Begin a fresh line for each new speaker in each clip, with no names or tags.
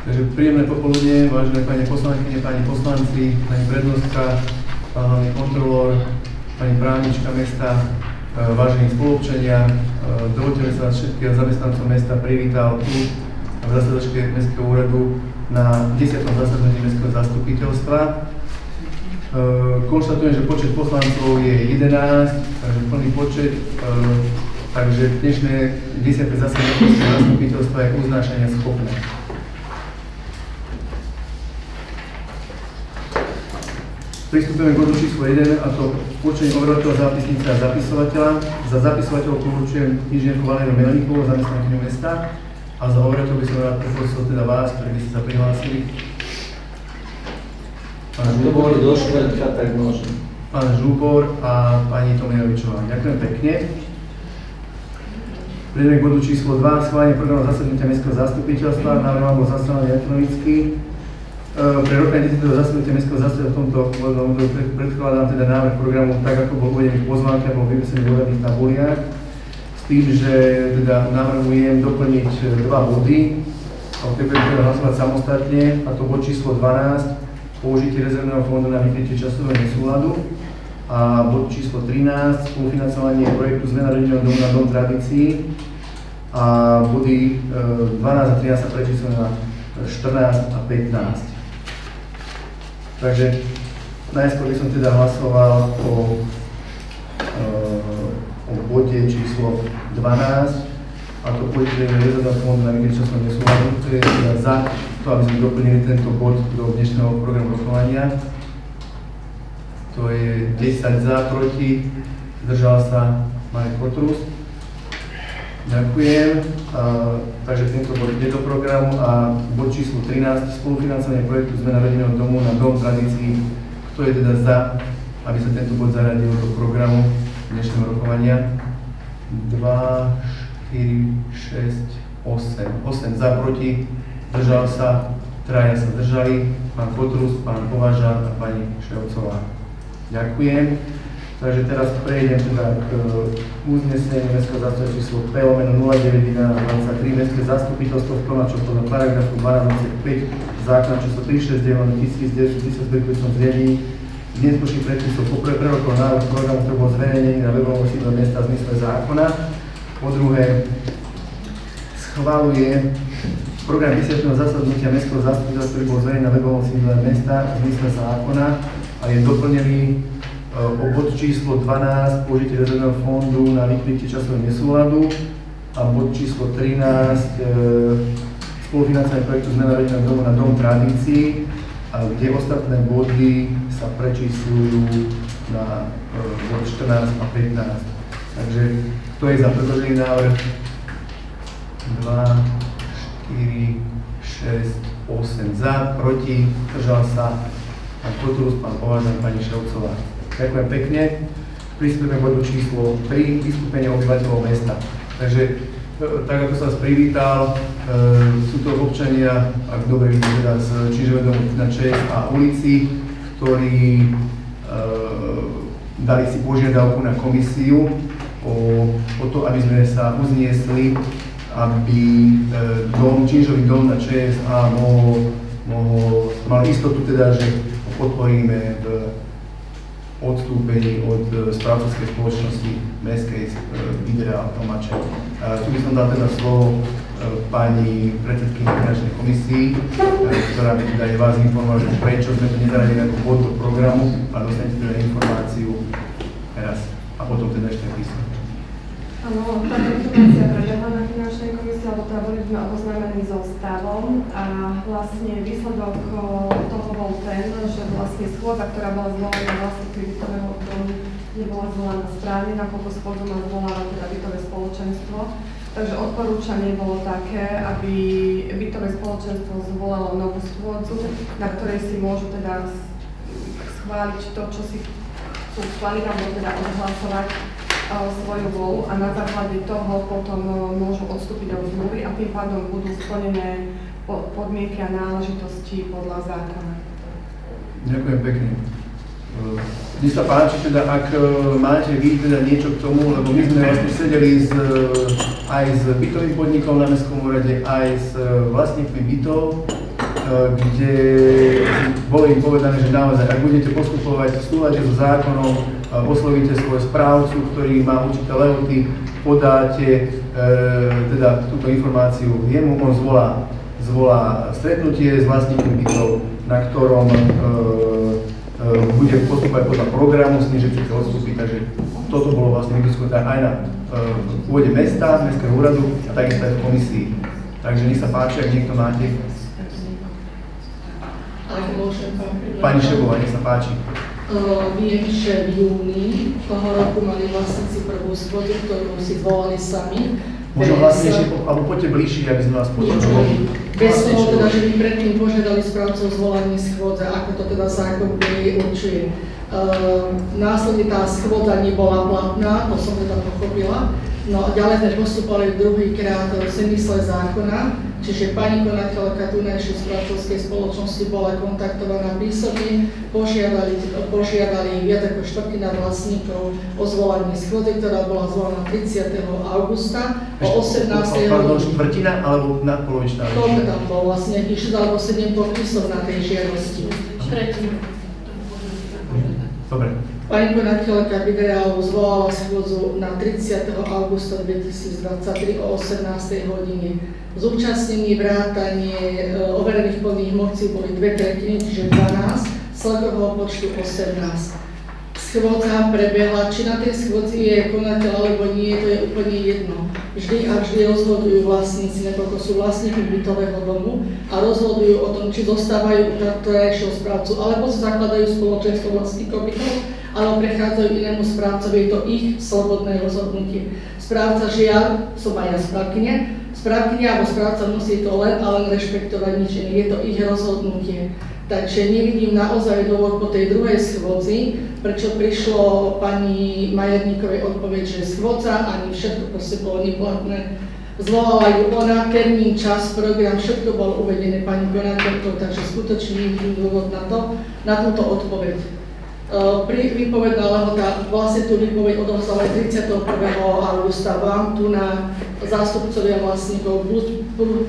Takže príjemné popoludne, vážené pani poslankyne, pani poslanci, pani prednostka, pán hlavný kontrolór, pani právnička mesta, vážení spoluobčania. Dovoľte mi sa vás všetkých zamestnancov mesta privítal tu v zasadačke Mestského úradu na 10. zasadnutí Mestského zastupiteľstva. Konštatujem, že počet poslancov je 11, takže plný počet, takže dnešné 10. zasadnutie Mestského zastupiteľstva je uznášania schopné. Pristupujeme k bodu číslo 1, a to určenie overovateľa zápisnice a zapisovateľa. Za zapisovateľov určujem inžinierku Valéru Melaníkovú, zamestnankyňu mesta, a za overovateľ by som rád poprosil teda vás, ktorí by ste sa prihlásili. Pán Žúbor,
do štvrtka, tak môžem.
Pán Žúbor a pani Tomianovičová. Ďakujem pekne. Prejdeme k bodu číslo 2, schválenie programu zasadnutia Mestského zastupiteľstva. Návrh vám bol zaslaný elektronicky. Pre rokovanie 10. zasadnutia Mestského zastupiteľstva v tomto období predkladám teda návrh programu tak, ako bol uvedený v pozvánke a bol vyvesený v úradných tabuliach, s tým, že teda navrhujem doplniť dva body, o ktorých budeme hlasovať samostatne, a to bod číslo 12, použitie rezervného fondu na vykrytie časového nesúladu, a bod číslo 13, spolufinancovanie projektu zmena rodinného domu na dom tradícií, a body 12 a 13 sa prečíslujú na 14 a 15. Takže najskôr by som teda hlasoval o bode číslo 12, a to použitie rezervného fondu na vykrytie časového nesúladu, to je teda za to, aby sme doplnili tento bod do dnešného programu rokovania. To je 10 za, proti, zdržal sa Marek Kotrus. Ďakujem. Takže tento bod ide do programu, a bod číslo 13, spolufinancovanie projektu zmena rodinného domu na dom tradícií. Kto je teda za, aby sa tento bod zaradil do programu dnešného rokovania? 2, 4, 6, 8 za, proti, zdržal sa, traja sa zdržali, pán Kotrus, pán Považa a pani Ševcová. Ďakujem. Takže teraz prejdem teda k uzneseniu Mestského zastupiteľstva číslo P/09/23. Mestské zastupiteľstvo v plnáčov podľa paragrafu 12 5 zákona číslo 369/1910 bezpečnom zriadení dnes počných predpisov poprvé prerokol návrh programu, ktorý bol zverejnený na webovom sídle mesta v zmysle zákona. Po druhé, schvaľuje program 10. zasadnutia Mestského zastupiteľstva, ktorý bol zverejnený na webovom sídle mesta v zmysle zákona, a je doplnený o bod číslo 12, použitie rezervného fondu na vykrytie časového nesúladu, a bod číslo 13, spolufinancovanie projektu zmena rodinného domu na dom tradícií, kde ostatné body sa prečíslujú na bod 14 a 15. Takže kto je za predložený návrh? 2, 4, 6, 8 za, proti, zdržal sa pán Kotrus, pán Považa, pani Ševcová. Ďakujem pekne. Pristupujeme k bodu číslo 3, vystúpenie obyvateľov mesta. Takže, tak ako som vás privítal, sú to občania, ak dobre vidíte, teda z Čižového domu na ČS a ulici, ktorí dali si požiadavku na komisiu o to, aby sme sa uzniesli, aby Čižový dom na ČS a mal istotu teda, že podporíme v odstúpení od správcovskej spoločnosti Mestskej Ideál Tomáče. Tu by som dal teda slovo pani predsedkyni finančnej komisii, ktorá by teda vás informovala, že prečo sme to nezaradili ako bod do programu, a dostanete teda informáciu teraz a potom teda ešte písať.
Áno, táto informácia prebehla na finančnej komisii, alebo teda boli sme oboznámení so stavom, a vlastne výsledok toho bol ten, že vlastne schôdza, ktorá bola zvolaná vlastníkmi bytového domu, nebola zvolaná správne, nakoľko schôdzu má zvolávať teda bytové spoločenstvo. Takže odporúčanie bolo také, aby bytové spoločenstvo zvolalo novú schôdzu, na ktorej si môžu teda schváliť to, čo si chcú schváliť, alebo teda odhlasovať svoju volu, a na základe toho potom môžu odstúpiť od zmluvy, a tým pádom budú splnené podmienky a náležitosti podľa zákona.
Ďakujem pekne. Mne sa páči, teda, ak máte vy teda niečo k tomu, lebo my sme vlastne sedeli aj s bytovým podnikom na Mestskom úrade, aj s vlastníkmi bytov, kde bolo im povedané, že naozaj, ak budete postupovať v súlade so zákonom, oslovíte svoj správcu, ktorý má určité lehoty, podáte teda túto informáciu jemu, on zvolá stretnutie s vlastníkom bytov, na ktorom bude postupovať podľa programu s tým, že chce odstúpiť. Takže toto bolo vlastne vydiskutované aj na pôde mesta, mestského úradu a takisto aj v komisii. Takže nech sa páči, ak niekto máte. Pani Šebová, nech sa páči.
Viem, že v júni toho roku mali vlastníci prvú schôdzu, ktorú si zvolali sami.
Možno vlastnejšie, alebo poďte bližšie, aby sme vás počuli.
Bez toho teda, že by predtým požiadali správcov zvolanie schôdze, ako to teda zákon určuje. Následne tá schôdza nebola platná, to som teda pochopila. No a ďalej sme postupovali druhýkrát v zmysle zákona, čiže pani konateľka tunajšej správcovskej spoločnosti bola kontaktovaná písomne, požiadali viac ako štvrtina vlastníkov o zvolanie schôdze, ktorá bola zvolaná 30. augusta o 18.
Pardon, štvrtina alebo nadpolovičná?
To tam bol vlastne nejakých 6 alebo 7 podpisov na tej žiadosti.
Dobre.
Pani konateľka Viderealu zvolala schôdzu na 30. augusta 2023 o 18. hodine. Zúčastnení vrátanie overených plných mocí boli 2/3, čiže 12, celkového počtu 18. Schôdza prebehla, či na tej schôdzi je konateľ alebo nie, to je úplne jedno. Vždy a vždy rozhodujú vlastníci, nakoľko sú vlastníkmi bytového domu a rozhodujú o tom, či zostávajú u terajšieho správcu, alebo sa zakladajú spoločenstvo vlastníkov bytov, alebo prechádzajú inému správcovi, je to ich slobodné rozhodnutie. Správca žiaľ, som aj ja správkyňa alebo správca musí to len a len rešpektovať, nič iné, je to ich rozhodnutie. Takže nevidím naozaj dôvod po tej druhej schôdzi, prečo prišlo pani Majerníkovej odpoveď, že schôdza ani všetko proste bolo neplatné. Zvolala ju ona, termín, čas, program, všetko bolo uvedené pani konateľkou, takže skutočne nevidím dôvod na túto odpoveď. Výpovedná lehota, vlastne tú výpoveď odovzdala 31. augusta vám tu na zástupcovia vlastníkov,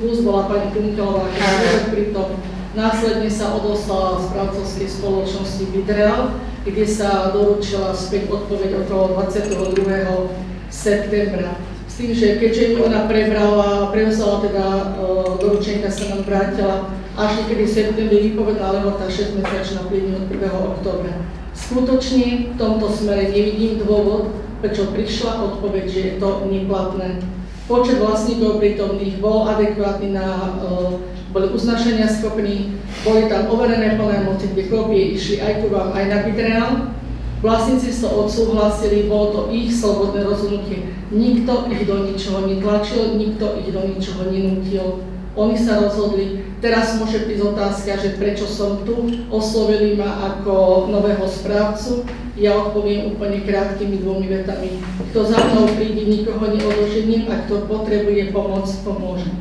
plus bola pani Kunkelová, ktorá pritom následne sa odoslala správcovskej spoločnosti Videreal, kde sa doručila späť odpoveď okolo 22. septembra. S tým, že keďže ju ona prevzala teda doručenka sa nám vrátila až niekedy v septembri, výpovedná lehota 6-mesačná plynie od 1. októbra. Skutočne v tomto smere nevidím dôvod, prečo prišla odpoveď, že je to neplatné. Počet vlastníkov prítomných bol adekvátny boli uznašenia schopní, boli tam overené plné moci, kde kópie išli aj ku vám, aj na Videreal. Vlastníci to odsúhlasili, bolo to ich slobodné rozhodnutie. Nikto ich do ničoho netlačil, nikto ich do ničoho nenútil. Oni sa rozhodli. Teraz môže prísť otázka, že prečo som tu, oslovili ma ako nového správcu. Ja odpoviem úplne krátkými 2 vetami. Kto za mnou príde, nikoho neodložením a kto potrebuje pomoc, pomôžem.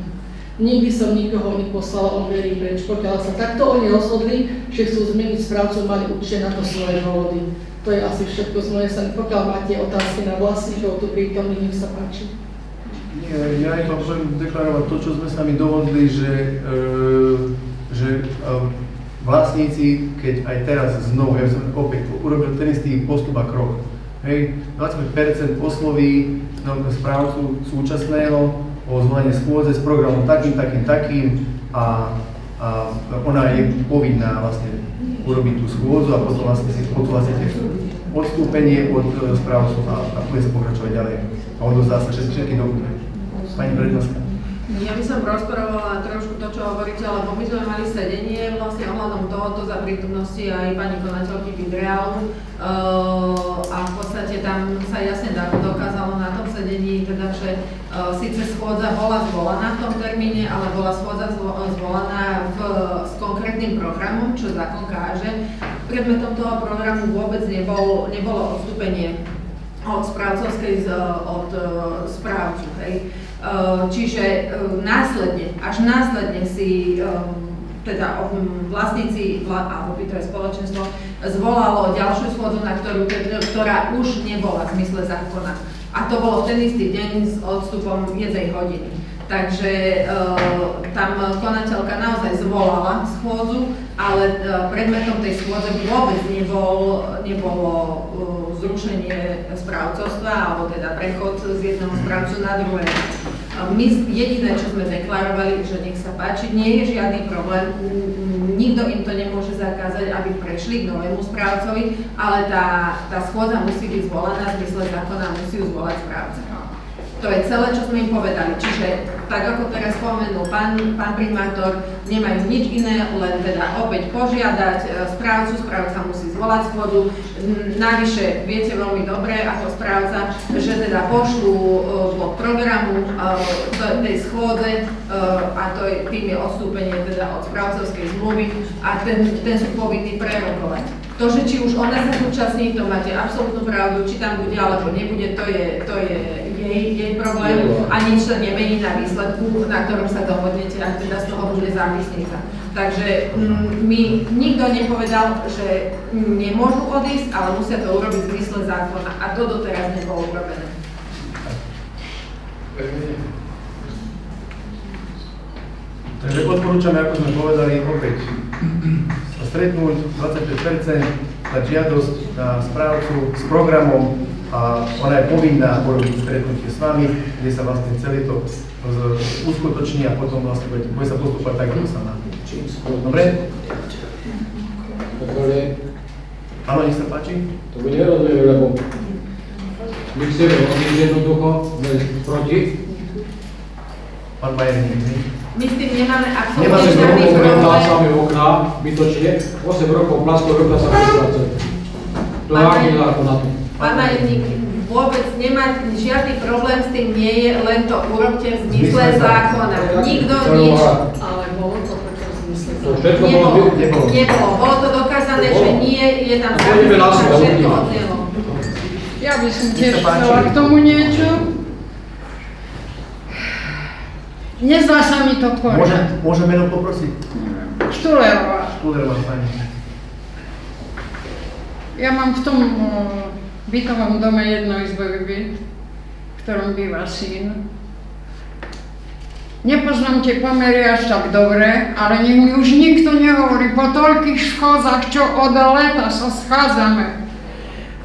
Nikdy som nikoho neposlala, on verí preč. Pokiaľ sa takto oni rozhodli, že chcú zmeniť správcu, mali určite na to svoje dôvody. To je asi všetko z mojej strany. Pokiaľ máte otázky na vlastníkov, tu prítomných, nech sa páči.
Ja iba budem deklarovať to, čo sme sami dohodli, že vlastníci, keď aj teraz znovu, ja som opäť urobil ten istý postup a krok. Hej, 20% osloví správcu súčasného o zvolenie schôdze s programom takým a ona je povinná vlastne urobiť tú schôdzu a potom vlastne si odsúhlasíte odstúpenie od správcu a bude sa pokračovať ďalej a odozdá sa všetky dokumenty. Pani prednostka.
Ja by som rozporovala trošku to, čo hovoríte, lebo my sme mali sedenie vlastne ohľadom tohoto za prítomnosti aj pani konateľky Viderealu a v podstate tam sa jasne dokázalo na tom sedení, teda, že síce schôdza bola zvolaná v tom termíne, ale bola schôdza zvolaná s konkrétnym programom, čo zákon káže. Predmetom toho programu vôbec nebolo odstúpenie od správcovskej od správcu, hej. Čiže až následne si teda vlastníci alebo bytové spoločenstvo zvolalo ďalšiu schôdzu, ktorá už nebola v zmysle zákona. A to bolo v ten istý deň s odstupom 1 hodiny. Takže tam konateľka naozaj zvolala schôdzu, ale predmetom tej schôdze vôbec nebolo zrušenie správcovstva alebo teda prechod z jedného správcu na druhé. My jediné, čo sme deklarovali, že nech sa páči, nie je žiadny problém, nikto im to nemôže zakázať, aby prešli k novému správcovi, ale tá schôdza musí byť zvolaná v zmysle zákona, musí ju zvolať správca. To je celé, čo sme im povedali. Čiže, tak ako teraz spomenul pán primátor, nemajú nič iné, len teda opäť požiadať správcu, správca musí zvolať schôdzu. Navyše, viete veľmi dobre ako správca, že teda pošlú pod programu tej schôdze a tým je odstúpenie teda od správcovskej zmluvy a ten sú povinní prerokovať. To, že či už ona sa zúčastní, to máte absolútnu pravdu, či tam bude alebo nebude, to je jej problém a nič sa nemení na výsledku, na ktorom sa dohodnete, ak teda z toho bude zápisnica. Takže nikto nepovedal, že nemôžu odísť, ale musia to urobiť v zmysle zákona a to doteraz nebolo urobené.
Takže odporúčame, ako sme povedali, opäť stretnúť 25%, dať žiadosť na správcu s programom a ona je povinná urobiť stretnutie s vami, kde sa vlastne celé to uskutoční a potom vlastne bude sa postupovať tak, ako sa má. Dobre? Áno, nech sa páči.
To bude nerozumiem, lebo my chceme odísť jednoducho proti.
Pán Majerník.
My s tým nemáme absolútne žiadny problém.
Nemáme okná, bytočne, 8 rokov plastov roka sa vyplácajú. To je aký zákon na to.
Pán Majerník, vôbec nemá žiadny problém s tým nie je, len to urobte v zmysle zákona. Nikto nič.
Ale bolo to preto v zmysle
zákona. Nebolo. Bolo to dokázané, že nie, je tam všetko oddielo.
Ja by som tiež chcela k tomu niečo. Nezdá sa mi to poriadne.
Môžem meno poprosiť?
Štulerová.
Štulerová, pani.
Ja mám v tom bytovom dome jednoizbový byt, v ktorom býva syn. Nepoznám tie pomery až tak dobre, ale nech mi už nikto nehovorí po toľkých schôdzach, čo od leta sa schádzame.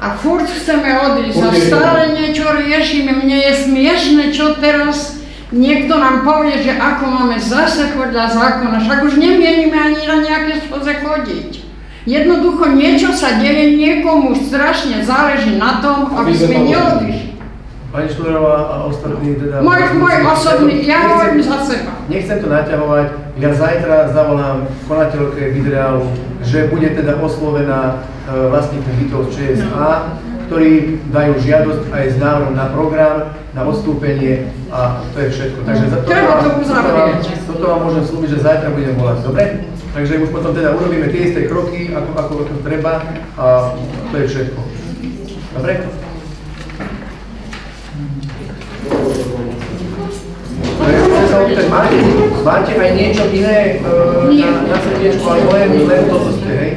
A furt chceme odísť a stále niečo riešime. Mne je smiešne, čo teraz niekto nám povie, že ako máme zase podľa zákona. Však už nemienime ani na nejaké schôdze chodiť. Jednoducho niečo sa deje, niekomu strašne záleží na tom, aby sme neodišli.
Pani Štulerová a ostatní teda...
Môj osobný, ja hovorím za seba.
Nechcem to naťahovať, ja zajtra zavolám konateľke Viderealu, že bude teda oslovená vlastníkmi bytov z ČSA, ktorí dajú žiadosť aj s návrhom na program, na odstúpenie a to je všetko. Takže toto vám môžem slúbiť, že zajtra budem volať, dobre? Takže už potom teda urobíme tie isté kroky, ako to treba a to je všetko. Dobre? Chcem sa opýtať, máte aj niečo iné na srdiečku, alebo len toto ste, hej?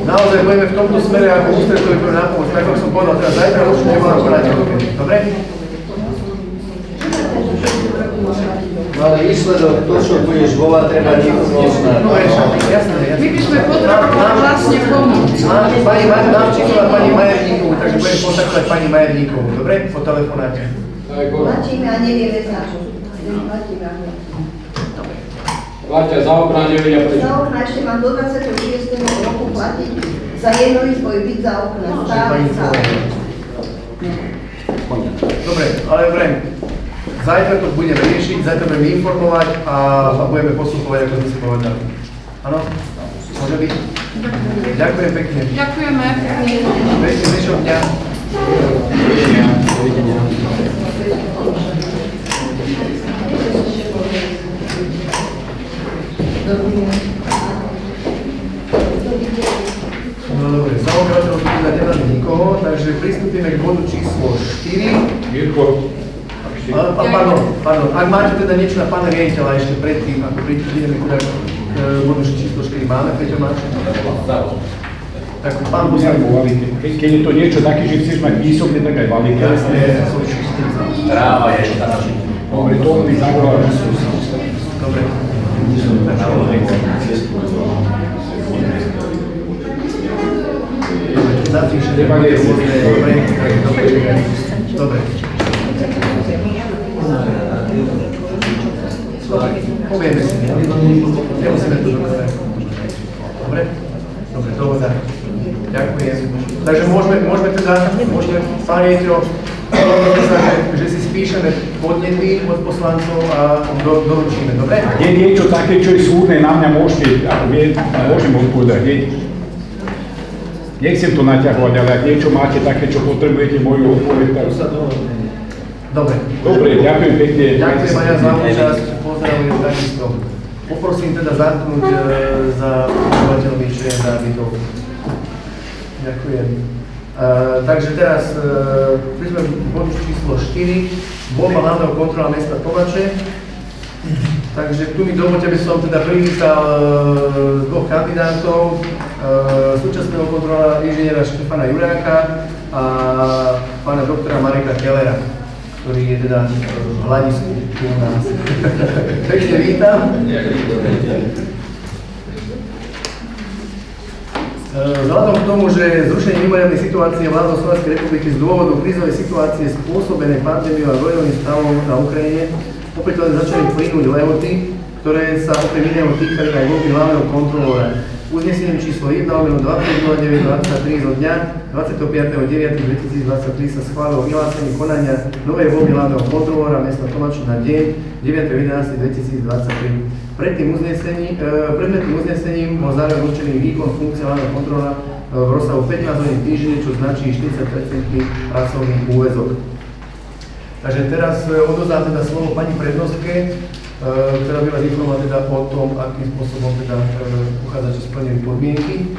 Naozaj budeme v tomto smere ako ústretkový prvý na pomoc, tak ako som povedal, teda zajtra určite nevolám konateľke, dobre?
Ale výsledok, to, čo budeš volať, treba niekoho oznámiť.
No jasné.
My by sme potrebovali vlastne pomoc.
Mám čísla pani Majerníkovú, takže budem kontaktovať pani Majerníkovú, dobre? Po telefonáte.
Platíme a nevieme za čo. Platíme a nevieme.
Platia za okná, nevedia prečo.
Za okná ešte mám do 26. roku platiť za jednoizbový byt za okná. Stále.
Dobre, ale vrem. Zajtra to budeme riešiť, zajtra budeme informovať a budeme postupovať, ako sme si povedali. Áno? Môže byť? Ďakujem pekne.
Ďakujeme.
Pekný zvyšok dňa. Dovidenia. No dobre, za obratom teda nemáme nikoho, takže pristúpime k bodu číslo 4.
Mirko.
Pardon, ak máte teda niečo na pána riaditeľa ešte predtým, ako prídeme teda k bodu číslo 4, máme, Peťo, máš? Tak pán poslanec.
Keď je to niečo také, že chceš mať písomne, tak aj valíka.
Jasne,
Práva je štátna.
Obritovný základ.
Dobre. Zapíšte, dobre. Povieme si, nemusíme to dokázať. Dobre? Dobre, dohoda. Ďakujem. Takže môžeme teda, pán riaditeľ, že si spíšeme podnety od poslancov a doručíme, dobre?
Je niečo také, čo je súdne, na mňa môžete, môžem odpovedať, nechcem to naťahovať, ale ak niečo máte také, čo potrebujete moju odpoveď, tak sa to... Dobre, ďakujem pekne.
Ďakujem aj ja za účasť, pozdravujem takisto. Poprosím teda zatknúť za obyvateľmi ČN nábytov. Ďakujem. Takže teraz sme v bodu číslo 4, voľba hlavného kontrola mesta Tovače. Takže tu mi dovoľte, aby som teda privítal dvoch kandidátov, súčasného kontrola inžiniera Štefana Juráka a pána doktora Mareka Kellera, ktorý je teda v hľadisku u nás. Pekne vítam. Vzhľadom k tomu, že zrušenie mimoriadnej situácie vládou Slovenskej republiky z dôvodu krízovej situácie spôsobenej pandémiou a vojnovým stavom na Ukrajine opätovne začali plynúť lehoty, ktoré sa okrem iného týkali aj voľby hlavného kontrolóra. Uznesením číslo 1/250923 zo dňa 25.9.2023 sa schválilo vyhlásenie konania novej voľby hlavného kontrolóra mesta Tovače na deň 9.11.2023. Predmetným uznesením bol zároveň určený výkon funkcie hlavného kontrolóra v rozsahu 15 hodín týždenne, čo značí 40% pracovný úväzok. Takže teraz odozdám teda slovo pani prednostke, ktorá by vás informovala teda o tom, akým spôsobom teda uchádzači splnili podmienky.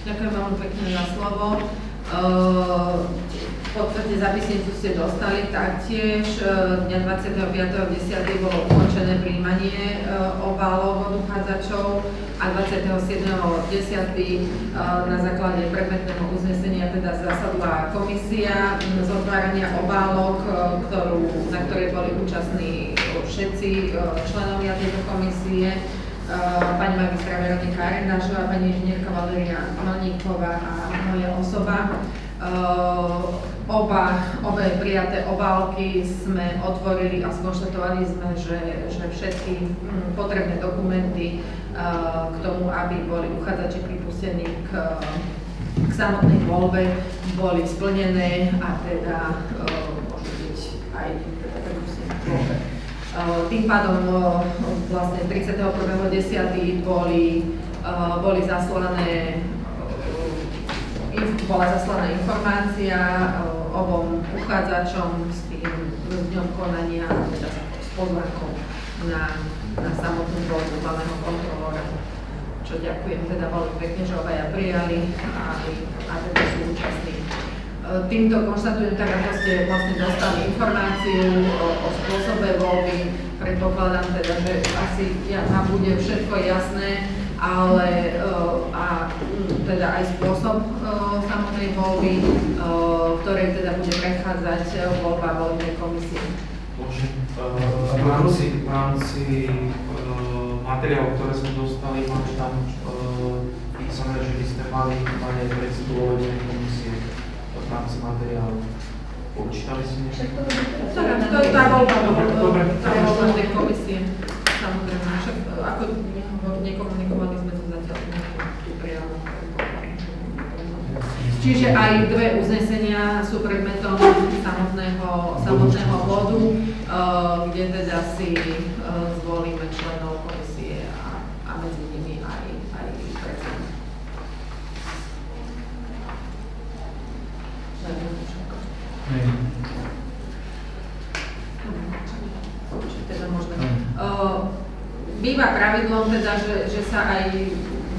Ďakujem veľmi pekne za slovo. V podstate zapisnicu ste dostali taktiež. Dňa 25.10. bolo ukončené prijímanie obálov od uchádzačov a 27.10. na základe predmetného uznesenia teda zasadla komisia z otvárania obálok, na ktorej boli účastní všetci členovia tejto komisie, pani magistra Veronika Arendášová, pani inžinierka Valéria Malníková a moja osoba. Obe prijaté obálky sme otvorili a skonštatovali sme, že všetky potrebné dokumenty k tomu, aby boli uchádzači pripustení k samotnej voľbe, boli splnené a teda môžu byť aj teda pripustení k voľbe. Tým pádom vlastne 31.10. bola zaslaná informácia obom uchádzačom s tým dňom konania, teda s pozvánkou na samotnú voľbu hlavného kontrolóra. Čo ďakujem teda veľmi pekne, že obaja prijali a teda sú účastní. Týmto konštatujem, tak ako ste vlastne dostali informáciu o spôsobe voľby, predpokladám teda, že asi nám bude všetko jasné, ale teda aj spôsob samotnej voľby, ktorej teda bude prechádzať voľba voľbnej komisie.
V rámci materiálov, ktoré sme dostali, máte tam písané, že by ste mali aj predsedu voľbnej komisie v rámci materiálu. Počítali si niečo?
To je tá voľba voľbnej komisie. Samozrejme, však ako nekomunikovali sme to zatiaľ priamo. Čiže aj dve uznesenia sú predmetom samotného bodu, kde teda si zvolíme členov komisie a medzi nimi aj predsedu. Teda možno. Býva pravidlom teda, že sa aj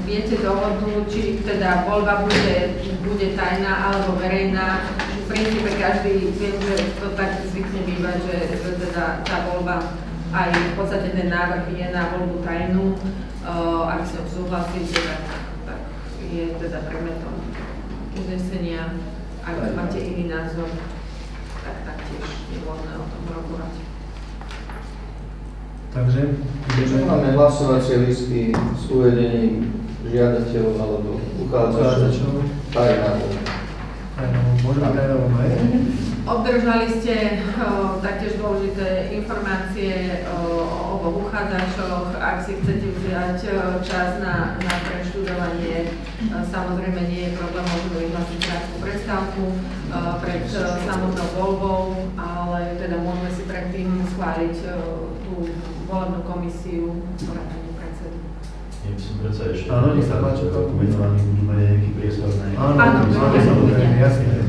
viete dohodnúť, či teda voľba bude tajná alebo verejná. V princípe každý vie, že to tak zvykne bývať, že teda tá voľba aj v podstate ten návrh je na voľbu tajnú. Ak si súhlasíte, tak je teda predmetom uznesenia. Ak máte iný názor, tak taktiež je možné o tom rokovať.
Takže
máme hlasovacie listy s uvedením žiadateľov alebo uchádzačov.
Môžeme tajnovo aj?
Obdržali ste taktiež dôležité informácie o oboch uchádzačoch. Ak si chcete vziať čas na preštudovanie, samozrejme nie je problém, môžeme vyhlásiť krátku prestávku pred samotnou voľbou, ale teda môžeme si predtým schváliť tú volebnú komisiu vrátane predsedu.
Ja by som predsa ešte
dokumentovaný,
už mať nejaký priestor na
Áno,
samozrejme, jasne.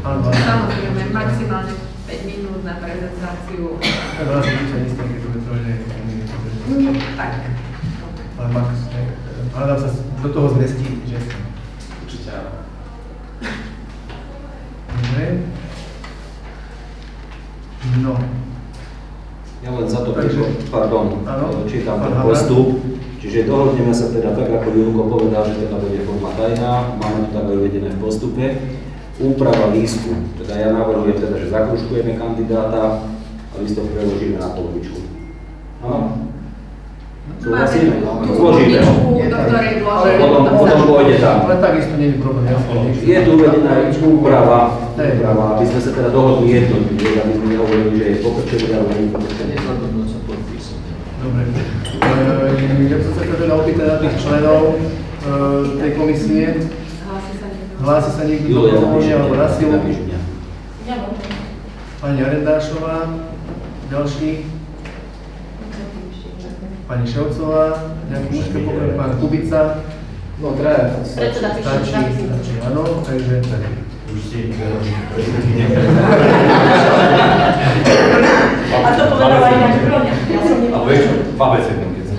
Samozrejme, maximálne 5 minút na prezentáciu.
Tak vlastne sa nestane, keď to bude trošku
Tak.
Ale max, ale dám sa do toho zmestiť, že?
Určite áno.
Dobre. No.
Ja len za to, čítam ten postup. Čiže dohodneme sa teda tak, ako Jurko povedal, že teda bude forma tajná, máme to tak aj uvedené v postupe. Úprava lístku, teda ja navrhujem teda, že zakružkujeme kandidáta a lístok preložíme na polovičku. Áno? Súhlasíme? Zložíme ho. Potom pôjde tam.
Ale takisto nie je problém.
Je tu uvedená úprava, aby sme sa teda dohodli jednotlivo, aby sme nehovorili, že je pokrčený, ale nie je pokrčený.
Nezabudnúť sa podpísať.
Dobre. Ja som sa teda opýtať na tých členov tej komisie. Hlási sa niekto do toho, alebo na silu? Pani Arendášová, ďalší. Pani Ševcová, nejaký mužské pokrok, pán Kubica.
No, traja.
Stačí, áno, takže
už si
A to povedala inak Kroňa. Ja som
a vieš, v abecednom, keď sa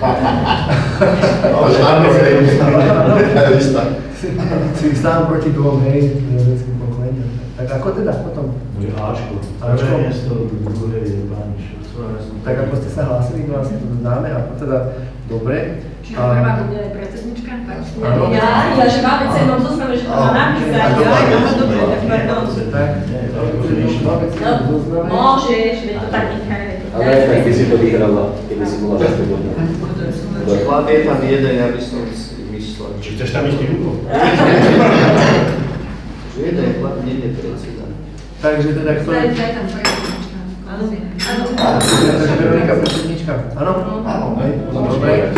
si sám proti dvom, hej, vedeckým pokoleniam. Tak ako teda potom?
Bude Ačko.
Ačko.
Prvé miesto, druhé je pani Ševcová.
Tak ako ste sa hlásili, vlastne to dáme, a teda dobre.
Čiže prvá bude aj predsednička?
Ja, že máme cenom zozname, že to má napísať. Dobre, tak pardon. Môžeš, veď to tak nechaj.
Ale tak by si to vyhrala, keby si bola zastupná.
Chlap je tam jeden, ja by som si myslel.
Či chceš tam ísť Júko?
Že jeden chlap nie je predseda.
Takže teda kto je?
Daj tam predsednička. Áno.
Takže Veronika predsednička. Áno?
Áno.
Dobre.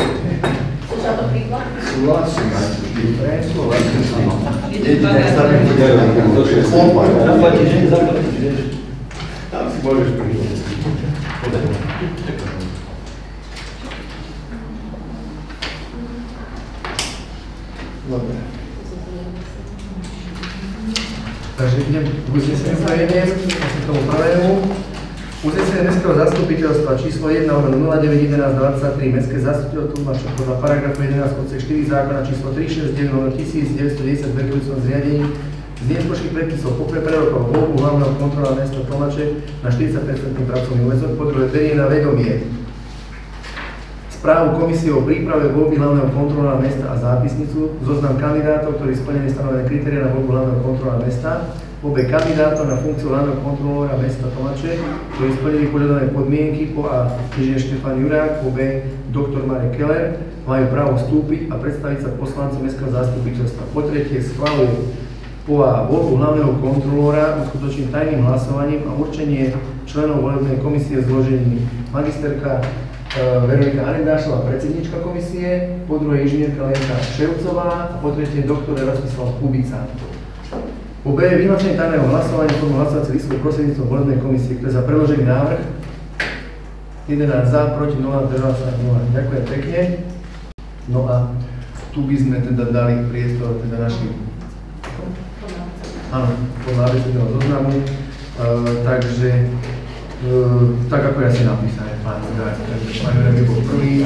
Chceš na to príklad?
Súhlasím.
Dobre, súhlasím.
Tam si môžeš prísť.
Dobre. Takže idem k uzneseniu prejdem, vlastne tomu prvému. Uznesenie Mestského zastupiteľstva číslo 1/091123 Mestské zastupiteľstvo Tlumačov podľa paragrafu 11 odsek 4 zákona číslo 369/1910 vedúcom zriadení z nespočných predpisov poprvé prerokoval voľbu hlavného kontrola mesta Tlumače na 40% pracovný úväzok, po druhé berie na vedomie správu komisie o príprave voľby hlavného kontrola mesta a zápisnicu, zoznam kandidátov, ktorí splnili stanovené kritéria na voľbu hlavného kontrola mesta, obe kandidátov na funkciu hlavného kontrolóra mesta Tlumače, ktorí splnili požiadané podmienky, po a inžinier Štefan Jurák, obe doktor Marek Keller, majú právo vstúpiť a predstaviť sa poslancom Mestského zastupiteľstva. Po tretie schvaľuje po a voľbu hlavného kontrolóra uskutočným tajným hlasovaním a určenie členov volebnej komisie zložení magisterka Veronika Arendášová, predsednička komisie, po druhé inžinierka Lenka Ševcová a po tretie doktor Rastislav Kubica. Po B je vyhlášenie tajného hlasovania formou hlasovacie listov prostredníctvom volebnej komisie, kto je za predložený návrh. 11 za, proti 0, zdržal sa 0. Ďakujem pekne. No a tu by sme teda dali priestor teda našim, áno, podľa abecedného zoznamu, takže tak ako ja si napísal, pán Zidák, takže pán Jurek bol prvý.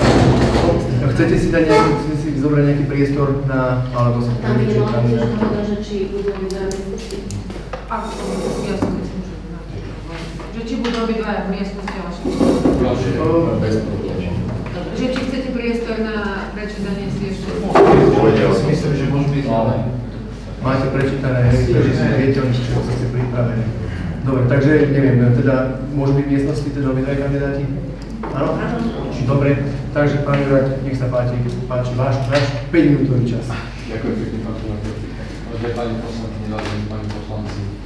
Chcete si dať nejaký, chcete si zobrať nejaký priestor na, alebo som
tam je len, že to hovorí, že či budú obidvaja v miestnosti.
Že či budú obidvaja v miestnosti, ale že či chcete priestor na prečítanie si ešte.
Ja si myslím, že môže byť, ale
máte prečítané, takže si viete, čo ste pripravené. Dobre, takže neviem, teda môžu byť v miestnosti teda obidvaja kandidáti? Áno? Dobre, takže pán Jurák, nech sa páči váš 5-minútový čas.
Ďakujem pekne, pán konátor. Vážené pani poslankyne, vážení pani poslanci,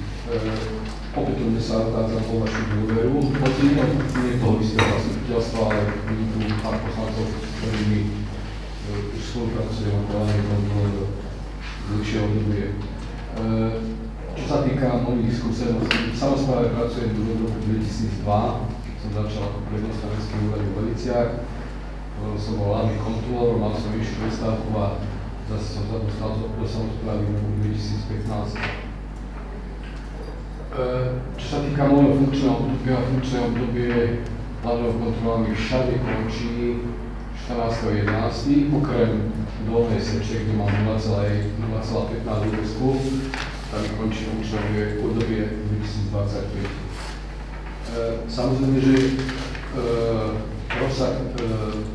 opätovne sa odkádzam po vašu dôveru. Pocítim nie toho istého zastupiteľstva, ale my tu pán poslancov, s ktorými už spolupracujem a poľadne dlhšie obdobie. Čo sa týka mojich skúseností, v samospráve pracujem do roku 2002, som začal ako prednosta mestského úradu v Leviciach, som bol hlavný kontrolór, mal som vyššiu prestávku a zase som sa dostal do samosprávy v roku 2015. Čo sa týka môjho funkčného obdobie hlavného kontrola mi všade končí 14.11. okrem Dolnej Seče, kde mám 0,15 úvesku, tam končí funkčné obdobie 2025. Samozrejme, že rozsah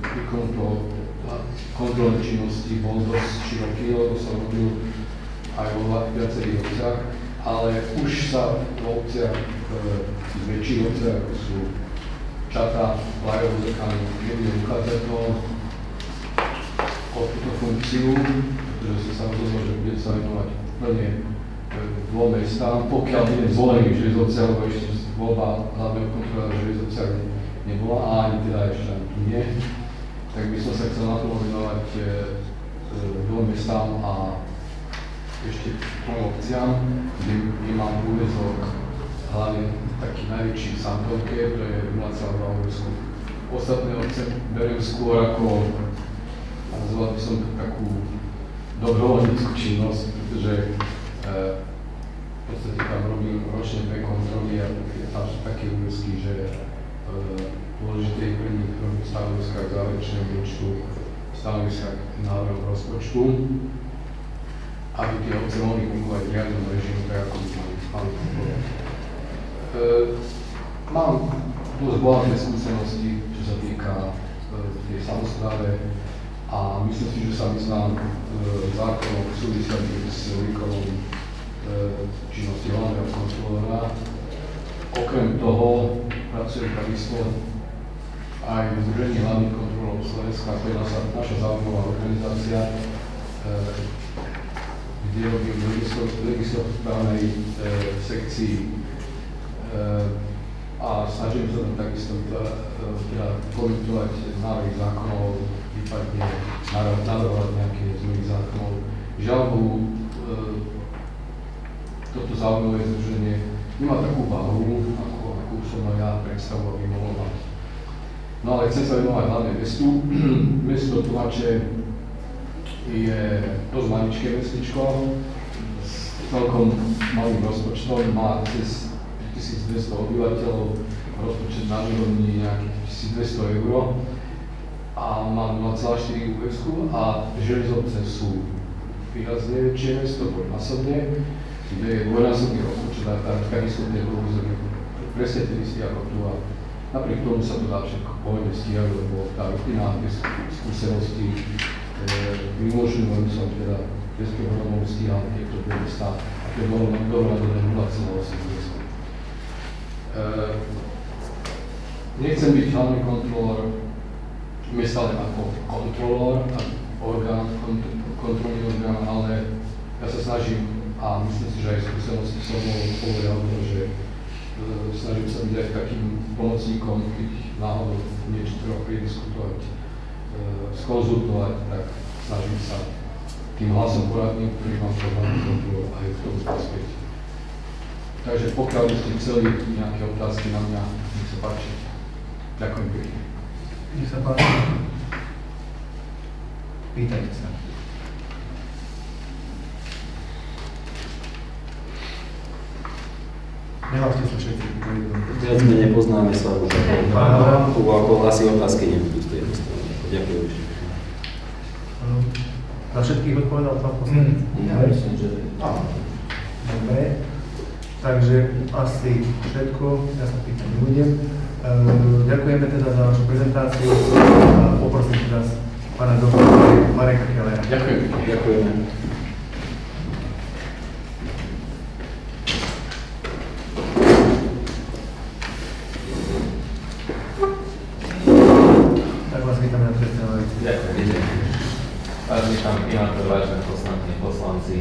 výkonu toho kontrolnej činnosti bol dosť široký, lebo som robil aj vo viacerých obciach, ale už sa v obciach, v väčších obciach, ako sú Čata, Lajovo, Zekany, nebudem uchádzať o túto funkciu, pretože som sa rozhodol, že budem sa venovať plne dvom mestám, pokiaľ budem zvolený v Železovciach, lebo ešte voľba hlavného kontrola v Železovciach nebola a ani teda ešte ani nie, tak by som sa chcel na to venovať dvom mestám a ešte trom obciam, kde mám úväzok hlavne taký najväčší v Santovke, to je 0,2 úväzku. Ostatné obce beriem skôr ako, nazval by som to takú dobrovoľníckú činnosť, pretože v podstate tam robím ročne 2 kontroly a tam sú také úväzky, že dôležité je pre nich robiť stanoviska k záverečnému účtu, stanoviska k návrhu rozpočtu, aby tie obce mohli fungovať v riadnom režimu, tak ako by mali fungovať. Mám dosť bohaté skúsenosti, čo sa týka tej samospráve a myslím si, že sa vyznám zákonom súvisiacich s výkonom činnosti hlavného kontrolóra. Okrem toho pracujem takisto aj v Združení hlavných kontrolórov Slovenska, to je naša záujmová organizácia, kde robím v legislatívnej sekcii a snažím sa tam takisto komentovať návrhy zákonov, prípadne navrhovať nejaké zmeny zákonov. Žiaľ Bohu, toto záujmové združenie nemá takú váhu, akú som ja predstavu, aby mohol mať. No ale chcem sa venovať hlavne mestu. Mesto Tovače je dosť maličké mestičko s celkom malým rozpočtom, má cez 1200 obyvateľov, rozpočet na životní nejakých 1200 eur a mám 0,4 úväzku a Železovce sú výrazne väčšie mesto, dvojnásobne, kde je dvojnásobný rozpočet a takisto tie úväzok je presne ten istý ako tu a napriek tomu sa to dá všetko pohodne stíhať, lebo tá rutina, tie skúsenosti vymožňujú, aby som teda bez problémov stíhal tieto dve mestá a to je dohľadné 0,8. Nechcem byť hlavný kontrolór mesta len ako kontrolór, kontrolný orgán, ale ja sa snažím a myslím si, že aj skúsenosti som povedal, že snažím sa byť aj takým pomocníkom, keď náhodou niečo treba prediskutovať, skonzultovať, tak snažím sa tým hlasom poradným, ktorý mám hlavný kontrolór aj v tom prospieť. Takže pokiaľ by ste chceli nejaké otázky na mňa, nech sa páči. Ďakujem pekne.
Nech sa páči. Pýtajte sa. Nehláste sa všetci.
Viac menej poznáme sa už ako asi otázky nebudú z tej strany. Ďakujem ešte.
Na všetkých odpovedal pán poslanec?
Ja myslím, že
dobre. Takže asi všetko, ja sa pýtať nebudem. Ďakujeme teda za vašu prezentáciu a poprosím teraz pána doktora Mareka Kellera.
Ďakujem.
Ďakujeme.
vítame na tretej lavici.
Ďakujem. Vážený pán primátor, vážené poslankyne, poslanci.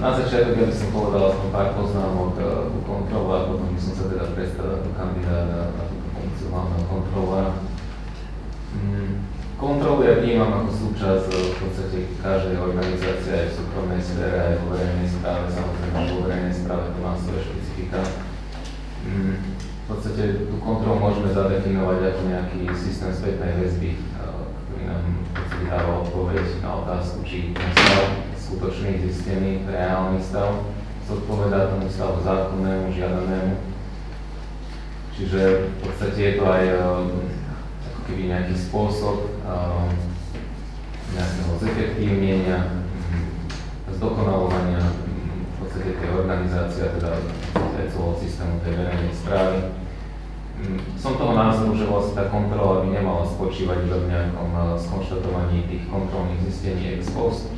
Na začiatok by som povedal aspoň pár poznámok ku kontrole a potom by som sa teda predstavil ako kandidáta na túto funkciu hlavného kontrolóra. Kontrolu ja vnímam ako súčasť v podstate každej organizácie, aj v súkromnej sfére, aj vo verejnej správe, samozrejme vo verejnej správe to má svoje špecifika. V podstate tú kontrolu môžeme zadefinovať ako nejaký systém spätnej väzby, ktorý nám v podstate dáva odpoveď na otázku, či ten stav skutočný, zistený, reálny stav zodpovedá tomu stavu zákonnému, žiadanému. Čiže v podstate je to aj ako keby nejaký spôsob nejakého zefektívnenia, zdokonalovania v podstate tej organizácie, teda celého systému tej verejnej správy. Som toho názoru, že vlastne tá kontrola by nemala spočívať iba v nejakom skonštatovaní tých kontrolných zistení ex post,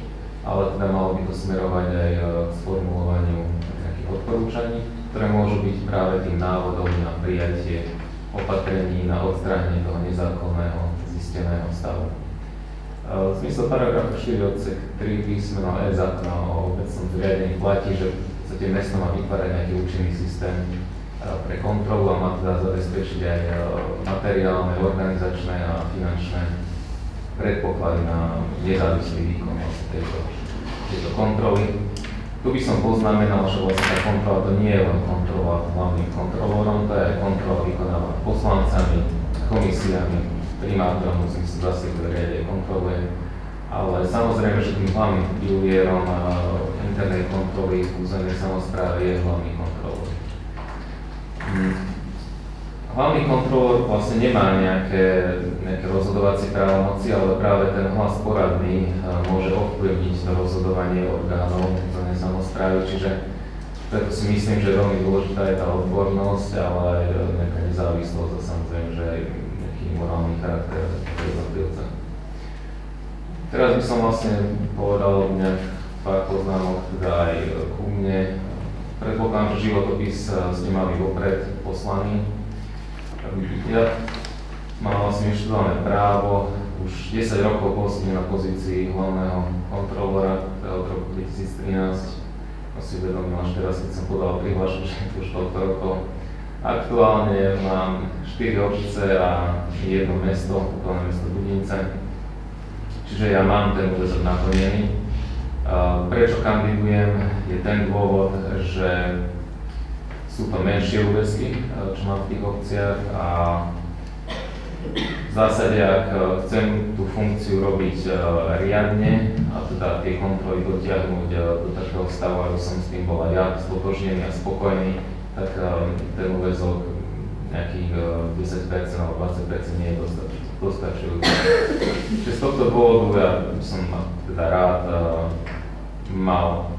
ale teda malo by to smerovať aj k sformulovaniu nejakých odporúčaní, ktoré môžu byť práve tým návodom na prijatie opatrení na odstránenie toho nezákonného zisteného stavu. V zmysle paragrafu 4 odsek 3 písmeno E zákona o obecnom zriadení platí, že v podstate mesto má vytvárať nejaký účinný systém pre kontrolu a má teda zabezpečiť aj materiálne, organizačné a finančné predpoklady na nezávislý výkon tejto kontroly. Tu by som poznamenal, že vlastne tá kontrola to nie je len kontrola hlavným kontrolórom, to je aj kontrola vykonávaná poslancami, komisiami, primátorom, musím si zase, ktoré riadie kontroluje. Ale samozrejme, že tým hlavným pilierom internej kontroly v územnej samosprávy je hlavný kontrolór. Hlavný kontrolór vlastne nemá nejaké rozhodovacie právomoci, ale práve ten hlas poradný môže ovplyvniť to rozhodovanie orgánov územnej samosprávy, čiže preto si myslím, že veľmi dôležitá je tá odbornosť, ale aj nejaká nezávislosť a samozrejme, že aj nejaký morálny charakter jednotlivca. Teraz by som vlastne povedal nejak pár poznámok teda aj ku mne. Predpokladám, že životopis ste mali vopred poslaný. Ja mám vlastne vyštudované právo, už 10 rokov pôsobím na pozícii hlavného kontrolóra, teda od roku 2013. Si uvedomil až teraz, keď som podal prihlášku, že je to už toľko rokov. Aktuálne mám 4 obce a jedno mesto, aktuálne mesto Budince. Čiže ja mám ten úväzok naplnený. Prečo kandidujem? Je ten dôvod, že sú to menšie úväzky, čo mám v tých obciach a v zásade, ak chcem tú funkciu robiť riadne a teda tie kontroly dotiahnuť do takého stavu, aby som s tým bol aj ja stotožnený a spokojný, tak ten úväzok nejakých 10% alebo 20% nie je dostačujúci. Čiže z tohto dôvodu ja som teda rád mal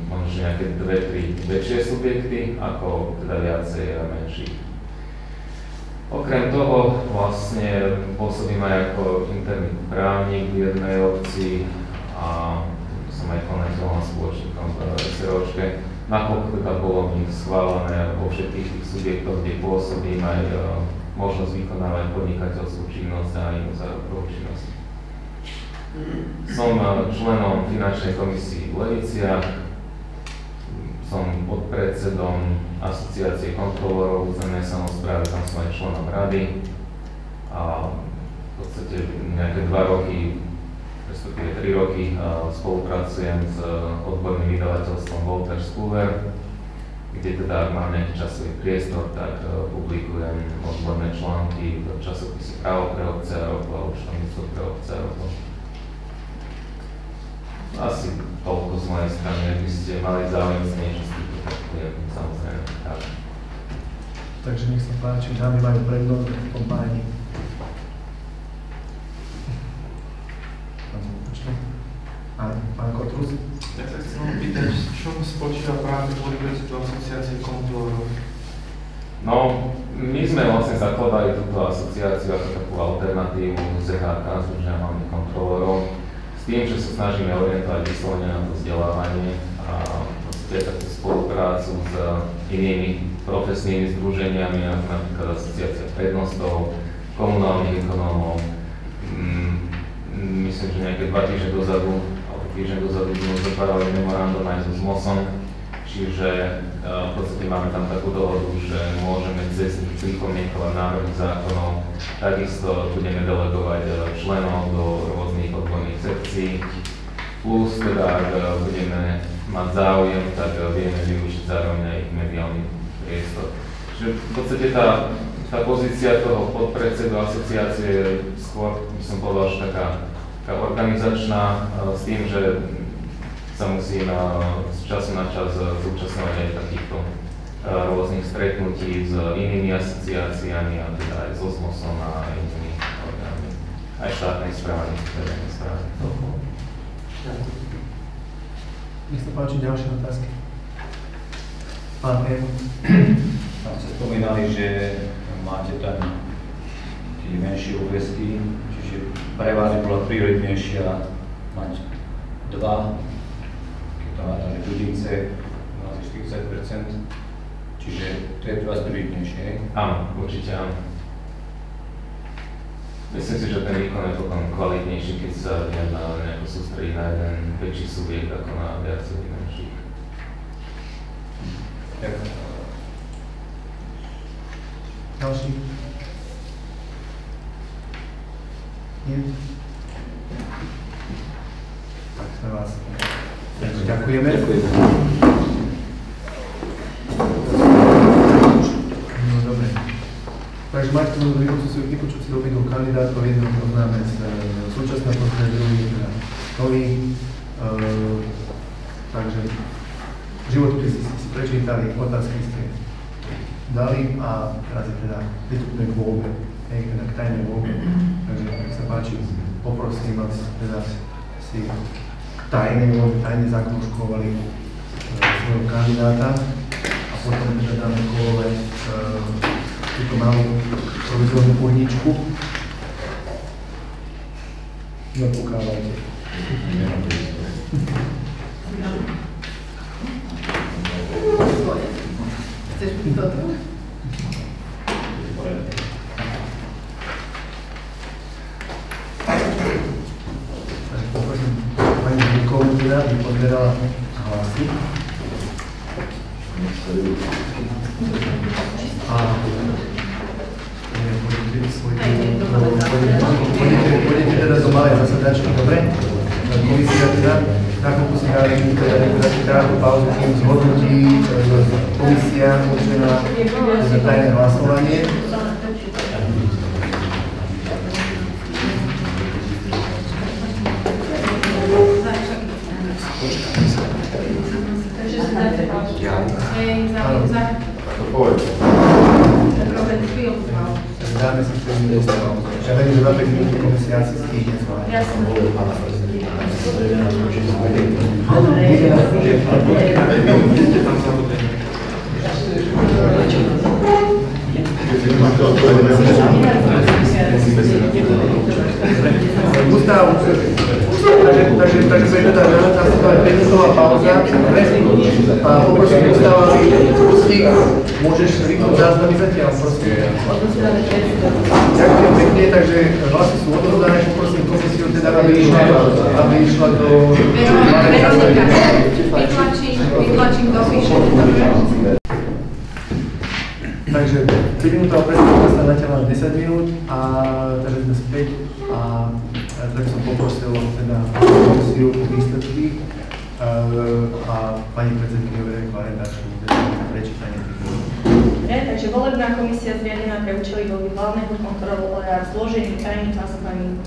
možno nejaké 2-3 väčšie subjekty, ako teda viacej a menších. Okrem toho vlastne pôsobím aj ako interný právnik v jednej obci a som aj konateľom a spoločníkom v SROčke. Napokon teda bolo mi schválené vo všetkých tých subjektoch, kde pôsobím aj možnosť vykonávať podnikateľskú činnosť a inú zárobkovú činnosť. Som členom finančnej komisii v Leviciach, som podpredsedom asociácie kontrolórov územnej samosprávy, tam som aj členom rady a v podstate nejaké 2 roky, respektíve 3 roky spolupracujem s odborným vydavateľstvom Wolters Kluwer, kde teda ak mám nejaký časový priestor, tak publikujem odborné články v časopise Právo pre obce a roko a účtovníctvo pre obce a roko. Asi toľko z mojej strany, ak by ste mali záujem z niečo z týchto, tak budem samozrejme tak.
Takže nech sa páči, dámy majú prednosť v kompánii. Pán Kotrus?
Ja sa chcem opýtať, v čom spočíva práve politickú asociácie kontrolórov?
No, my sme vlastne zakladali túto asociáciu ako takú alternatívu ZHK, Združenia hlavných kontrolórov, s tým, že sa snažíme orientovať vyslovene na to vzdelávanie a v podstate takú spoluprácu s inými profesnými združeniami, ako napríklad asociácia prednostov, komunálnych ekonómov. Myslím, že nejaké 2 týždne dozadu, alebo týždeň dozadu sme zatvárali memorandum aj so ZMOSom, čiže v podstate máme tam takú dohodu, že môžeme cez nich pripomienkovať návrhy zákonov, takisto budeme delegovať členov do rôznych odborných sekcií, plus teda ak budeme mať záujem, tak vieme využiť zároveň aj ich mediálny priestor. Čiže v podstate tá pozícia toho podpredsedu asociácie je skôr, by som povedal, že taká organizačná, s tým, že sa musím z času na čas zúčastňovať aj takýchto rôznych stretnutí s inými asociáciami, a teda aj so ZMOSom a aj inými orgánmi, aj štátnej správy, verejnej správy.
Nech sa páči, ďalšie otázky. Pán M.
Tam ste spomínali, že máte tam tie menšie úväzky, čiže pre vás by bola prioritnejšia mať 2, keď to máte ľudince, asi 40%, čiže to je pre vás prioritnejšie.
Áno, určite áno. Myslím si, že ten výkon je potom kvalitnejší, keď sa viem nejako sústrediť na jeden väčší subjekt ako na viacerých menších.
Ďakujem.
Ďalší? Nie? Tak sme vás ďakujeme. No dobre. Takže máte tu vypočuť si obidvoch kandidátov, jedného poznáme z súčasného postavenia, druhý je teda nový. Takže životopisy si prečítali, otázky ste dali a teraz je teda pristupné k voľbe, teda k tajnej voľbe. Takže ak sa páči, poprosím vás teda si k tajnej voľbe, tajne zakružkovali svojho kandidáta a potom teda dáme kole túto malú provizornú urničku. Nepokávajte.
Chceš byť toto?
Takže poprosím pani Víkovú teda, aby pozbierala hlasy. A pôjdete teda do malej zasadačky, dobre? Komisia teda, nakoľko si dáli krátku pauzu, kým zhodnotí komisia určená za tajné hlasovanie.
Takže si dáte pauzu.
Dáme si 4 minúty. Ja verím, že za 5 minút komisia si stihne zvládať. Gustav, takže to je teda relativná 5-minútová pauza. A poprosím Gustava, aby pustí. Môžeš vypnúť záznamy zatiaľ, prosím. Ďakujem pekne, takže hlasy sú odovzdané. Poprosím komisiu teda, aby išla do...
Veronika, vytlačím do píše.
Takže 5-minútová prestávka sa natiaľa 10 minút a takže sme späť a tak som poprosil teda komisiu o výsledky a pani predsedkyňu Veronika Varentáčovú prečítanie tých výsledkov.
Takže volebná komisia zriadená pre účely voľby hlavného kontrolóra v zložení tajných hlasovaní.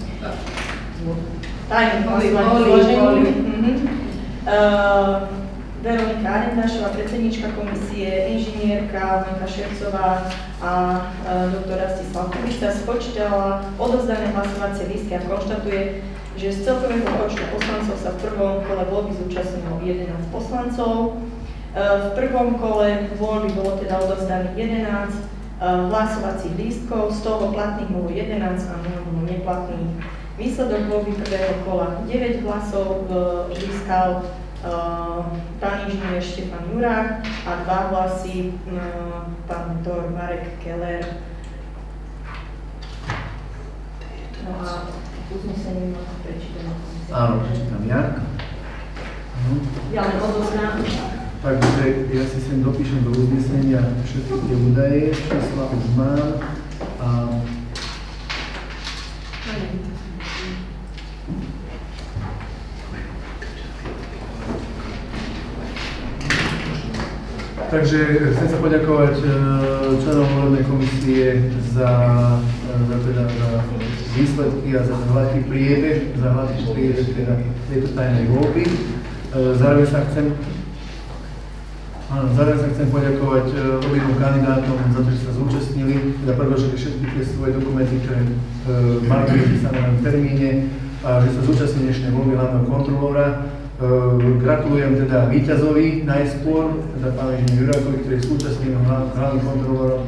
Veronika Arendášová, predsednička komisie, inžinierka Lenka Šercová a doktor Rastislav Kubica spočítala odovzdané hlasovacie lístky a konštatuje, že z celkového počtu poslancov sa v prvom kole voľby zúčastnilo 11 poslancov. V prvom kole voľby bolo teda odovzdaných 11 hlasovacích lístkov, z toho platných bolo 11 a bolo neplatných. Výsledok voľby prvého kola 9 hlasov získal pán inžinier Štefan Jurák a 2 hlasy pán doktor Marek Keller. No a uznesenie má prečítané.
Áno, prečítam ja.
Ja len odoznám.
Takže ja si sem dopíšem do uznesenia všetky tie údaje, čísla už mám. Takže chcem sa poďakovať členom volebnej komisie za výsledky a za hladký priebeh tejto tajnej voľby. Zároveň sa chcem poďakovať obidvom kandidátom za to, že sa zúčastnili, teda predložili všetky tie svoje dokumenty, ktoré mali byť vypísané v termíne a že sa zúčastnili dnešnej voľby hlavného kontrolóra. Gratulujem teda víťazovi najskôr, teda pánu inžinier Jurákovi, ktorý je súčasným hlavným kontrolórom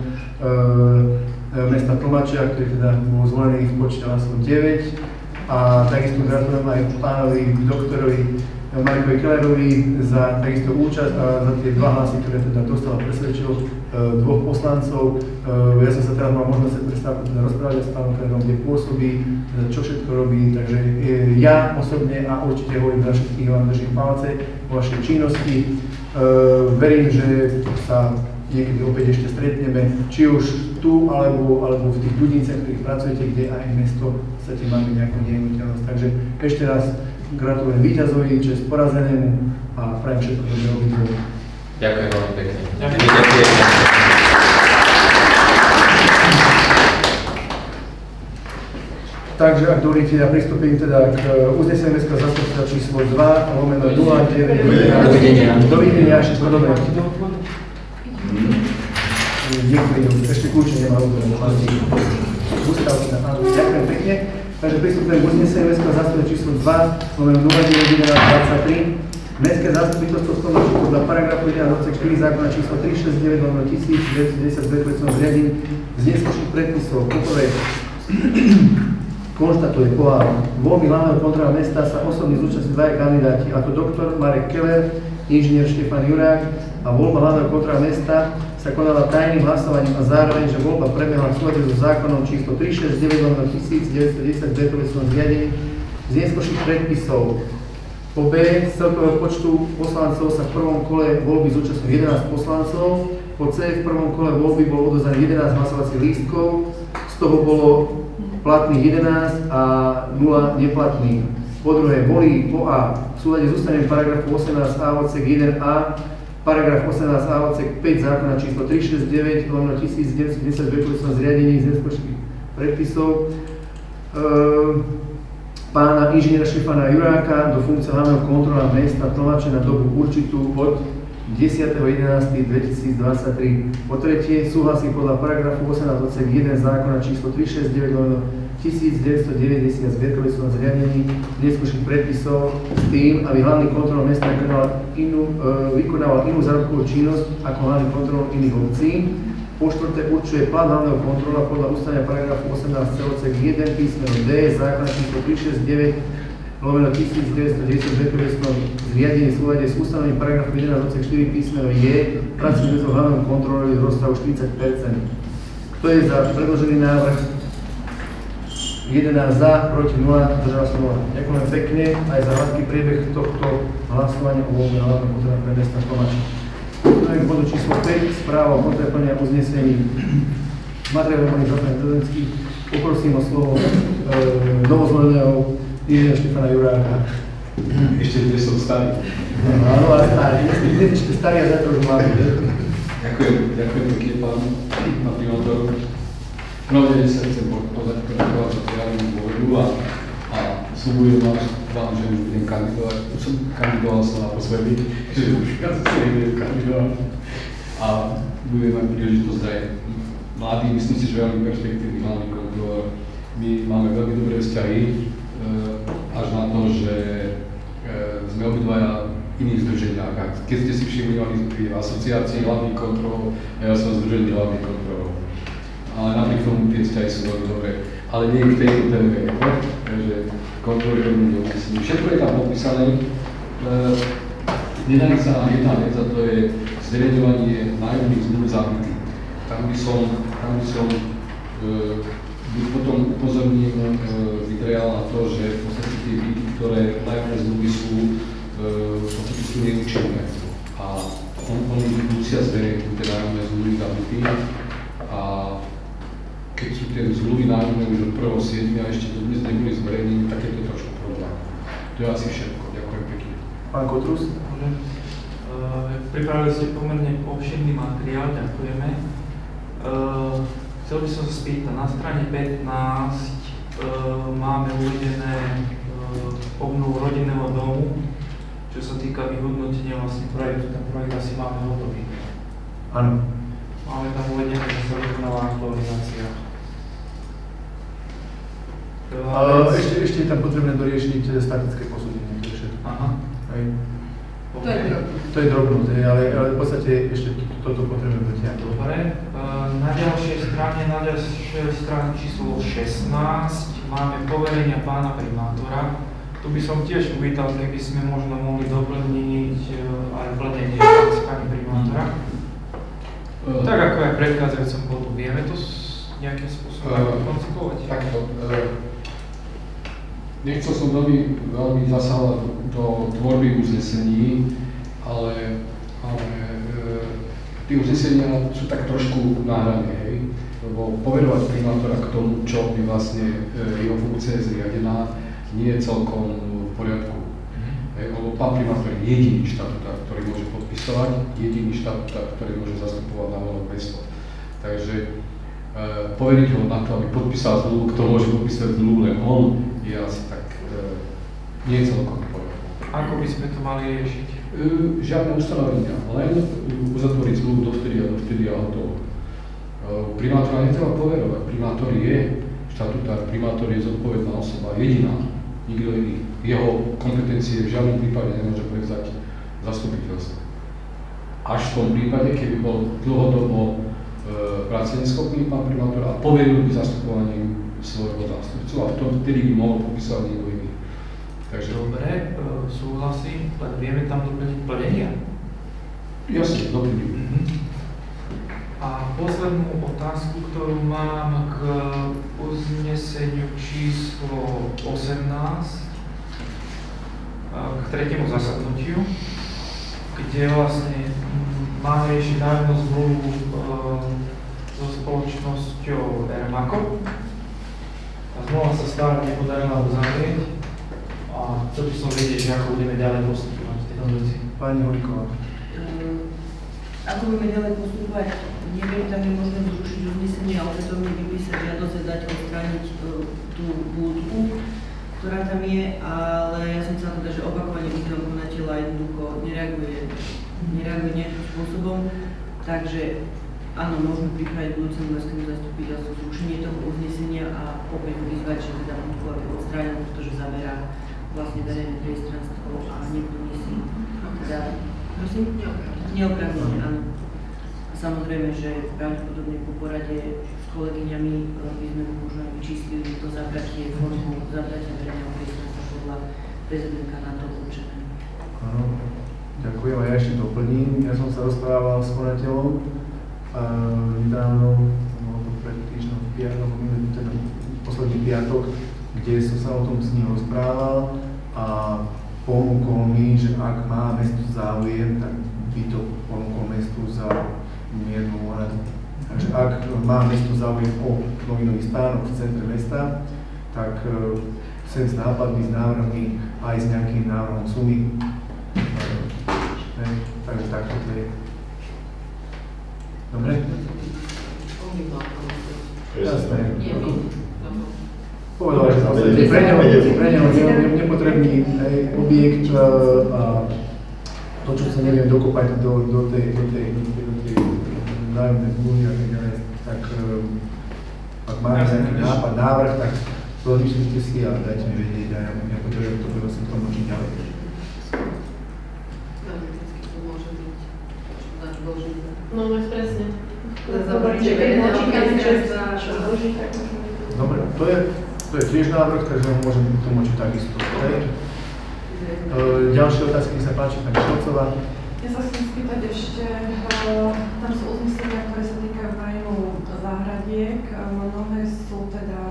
mesta Tlmačia, ktorý teda bol zvolený v počte hlasov 9. A takisto gratulujem aj pánovi doktorovi Markovi Kellerovi za takisto účasť a za tie 2 hlasy, ktoré teda dostal a presvedčil 2 poslancov. Ja som sa teraz mal možnosť sa prestávku teda rozprávať s pánom Kellerom, kde pôsobí, čo všetko robí, takže ja osobne a určite hovorím za všetkých, vám držím palce vo vašej činnosti. Verím, že sa niekedy opäť ešte stretneme, či už tu, alebo v tých ľudíciach, ktorých pracujete, kde aj mesto chcete mať nejakú nehnuteľnosť. Takže ešte raz gratulujem víťazovi, čest porazenému a prajem všetko dobré obidvom.
Ďakujem veľmi pekne.
Takže ak dovolíte, ja pristúpim teda k uzneseniu mestského zastupiteľa číslo 2/09. Dovidenia, všetko dobré. Ešte kľúče nemá ďakujem pekne. Takže pristúpime k uzneseniu mestského zastupiteľa číslo 2/09/23. Mestské zastupiteľstvo skončilo podľa paragrafu 1 odsek 4 zákona číslo 369/1910 z bezpečného zriadení z neskôrších predpisov. Poprvé konštatuje pohľad voľby hlavného kontrolóra mesta sa osobne zúčastnili 2 kandidáti, ako doktor Marek Keller, inžinier Štefan Jurák, a voľba hlavného kontrolóra mesta sa konala tajným hlasovaním a zároveň, že voľba prebehla v súlade so zákonom číslo 369/1910 z bezpečného zriadení z neskôrších predpisov. Po B z celkového počtu poslancov sa v prvom kole voľby zúčastnilo 11 poslancov, po C v prvom kole voľby bolo odovzdaných 11 hlasovacích lístkov, z toho bolo platných 11 a 0 neplatných. Po druhé, volí po A v súlade s ustanovením paragrafu 18a odsek 1a, paragraf 18a odsek 5 zákona číslo 369/1910 bezpečného zriadení z neskôrších predpisov pána inžiniera Štefana Juráka do funkcie hlavného kontrolóra mesta Tlmače na dobu určitú od 10.11.2023. Po tretie, súhlasí podľa paragrafu 18 odsek 1 zákona číslo 369/1990 z bezpečného zriadení neskôrších predpisov s tým, aby hlavný kontrolór mesta vykonával inú zárobkovú činnosť ako hlavný kontrolór iných obcí. Po štvrté, určuje plat hlavného kontrolóra podľa ustanovenia paragrafu 18 odsek 1 písmeno D zákona číslo 369/1910 bezpečného zriadení v súlade s ustanovením paragrafu 11 odsek 4 písmeno J pracovný zväzok hlavného kontrolórovi v rozsahu 40%. Kto je za predložený návrh? 11 za, proti 0, zdržal sa 0. Ďakujem pekne aj za hladký priebeh tohto hlasovania o voľbe hlavného kontrolóra pre mesta Tlmače. K bodu číslo 5, správa o potrebe plnenia uznesení materiálov zásadných prezidentských. Poprosím o slovo novozvoleného inžiniera Štefana Juráka.
Ešte dnes som starý.
Áno, ale starý. Ešte starý a zajtra už máme.
Ďakujem pekne pán primátor. Prvne sa chcem poďakovať za prijavnú voľbu a sľubujem vám, že už budem kandidovať. Už som kandidoval sa naposledy, že už viac sa nebudem kandidovať. A budem mať príležitosť aj mladý, myslím si, že veľmi perspektívny hlavný kontrolór. My máme veľmi dobré vzťahy, až na to, že sme obidvaja v iných združeniach. Keď ste si všimli, mali v asociácii hlavných kontrolov a ja som združený hlavných kontrolov. Ale napriek tomu tie vzťahy sú veľmi dobré. Ale nie k tejto téme, takže kontroly robíme odnesení. Všetko je tam popísané. Nedajú sa nám jedna vec a to je zverejňovanie nájomných zmluv za byty. Tam by som potom upozorním Vidreal na to, že v podstate tie byty, ktoré nájomné zmluvy sú, v podstate sú neúčinné. A oni musia zverejniť tie nájomné zmluvy za byty. A keď sú tie zmluvy nájomné už od 1.7. a ešte dodnes neboli zverejnené, tak je to trošku problém. To je asi všetko. Ďakujem pekne.
Pán Kotrus?
Pripravili ste pomerne obširný materiál, ďakujeme. Chcel by som sa spýtať, na strane 15 máme uvedené obnovu rodinného domu, čo sa týka vyhodnotenia vlastne projektu. Ten projekt asi máme hotový.
Áno.
Máme tam uvedené, že sa vykonáva aktualizácia.
Ešte je tam potrebné doriešiť statické posúdenie, to je všetko.
Aha.
To je drobnosť, ale v podstate ešte toto potrebujeme dotiahnuť.
Dobre. Na ďalšej strane číslo 16 máme poverenia pána primátora. Tu by som tiež uvítal, keby sme možno mohli doplniť aj plnenie pani primátora. Tak ako aj v predchádzajúcom bodu. Vieme to nejakým spôsobom koncipovať?
Takto. Nechcel som veľmi zasahovať do tvorby uznesení, ale tie uznesenia sú tak trošku náhrané, hej? Lebo poverovať primátora k tomu, čo by vlastne jeho funkcia je zriadená, nie je celkom v poriadku. Lebo pán primátor je jediný štatutár, ktorý môže podpisovať, jediný štatutár, ktorý môže zastupovať na voľnom mesto. Takže poveriť ho na to, aby podpísal zmluvu, kto môže podpísať zmluvu, len on, je asi tak nie celkom v poriadku.
Ako by sme to mali riešiť?
Žiadne ustanovenia, len uzatvoriť zmluvu dovtedy a hotovo. Primátora netreba poverovať, primátor je štatutár, primátor je zodpovedná osoba, jediná, nikto iný. Jeho kompetencie v žiadnom prípade nemôže prevzať zastupiteľstvo. Až v tom prípade, keby bol dlhodobo práce neschopný pán primátor a poveril by zastupovaním svojho zástupcu a vtedy by mohol popísať niekto iný. Takže...
Dobre, súhlasím, len vieme tam doplniť plnenia?
Jasne, doplním.
A poslednú otázku, ktorú mám k uzneseniu číslo 18, k tretiemu zasadnutiu, kde vlastne máme riešiť nájomnú zmluvu so spoločnosťou Ermako. A zmluva sa stále nepodarila uzavrieť a chcel by som vedieť, že ako budeme ďalej postupovať v tejto veci.
Pani Holíková.
Ako budeme ďalej postupovať, neviem, tam je možné zrušiť uznesenie a opätovne vypísať žiadosť a dať odstrániť tú búdku, ktorá tam je, ale ja som chcela teda, že opakovane vyzývam konateľa jednoducho nereaguje nejakým spôsobom, takže áno, môžeme pripraviť budúcemu mestskému zastupiteľstvu zrušenie toho uznesenia a opäť vyzvať, že teda búdku aby odstránil, pretože zaberá vlastne verejné priestranstvo a neplní si teda, prosím? Neoprávnene, áno. A samozrejme, že pravdepodobne po porade s kolegyňami by sme možno aj vyčíslili to zabratie formu zabratia verejného priestranstva podľa prezidentka na to určené.
Áno, ďakujem a ja ešte doplním. Ja som sa rozprával s konateľom nedávno, pred týždňom v piatok, teda posledný piatok, kde som sa o tom s ním rozprával a ponúkol mi, že ak má mesto záujem, tak by to ponúkol mestu za miernu úhradu. Takže ak má mesto záujem o novinový stánok v centre mesta, tak sem s nápadmi, s návrhmi, aj s nejakým návrhom sumy. Takže takto to je. Dobre? Jasné. Povedal, že pre neho nepotrebný objekt a to, čo sa neviem dokopať do tej nájomnej zmluvy a tak ďalej, tak ak máte nejaký nápad, návrh, tak rozmýšľajte si a dajte mi vedieť a ja potrebujem to prosím tlmočiť ďalej.
No, presne.
Dobre, to je tiež návrh, takže ho môžem tlmočiť takisto. Ďalšie otázky sa páči, pani Šolcová.
Ja sa chcem spýtať ešte, tam sú uznesenia, ktoré sa týkajú najmu záhradiek. Mnohé sú teda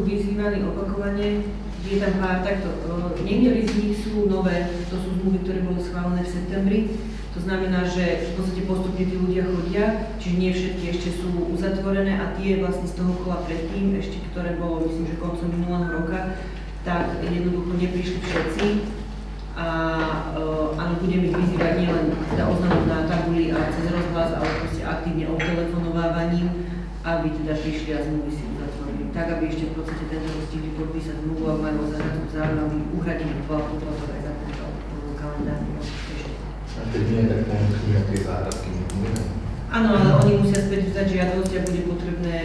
budú vyzývaní opakovane, je tam pár takto. Niektorí z nich sú nové, to sú zmluvy, ktoré boli schválené v septembri. To znamená, že v podstate postupne tí ľudia chodia, čiže nie všetky ešte sú uzatvorené a tie vlastne z toho kola predtým, ešte ktoré bolo, myslím, že koncom minulého roka, tak jednoducho neprišli všetci. A áno, budeme ich vyzývať nielen teda oznamom na tabuli a cez rozhlas, ale proste aktívne obtelefonovávaním, aby teda prišli a zmluvy si uzatvorili. Tak, aby ešte v podstate tento stihli podpísať zmluvu a majú zahradu zároveň, aby uhradili poplatok aj za tento kalendárny rok.
A keď nie, tak pomôžu tie záhradky nefungujú.
Áno, ale oni musia späť vzdať žiadosť a bude potrebné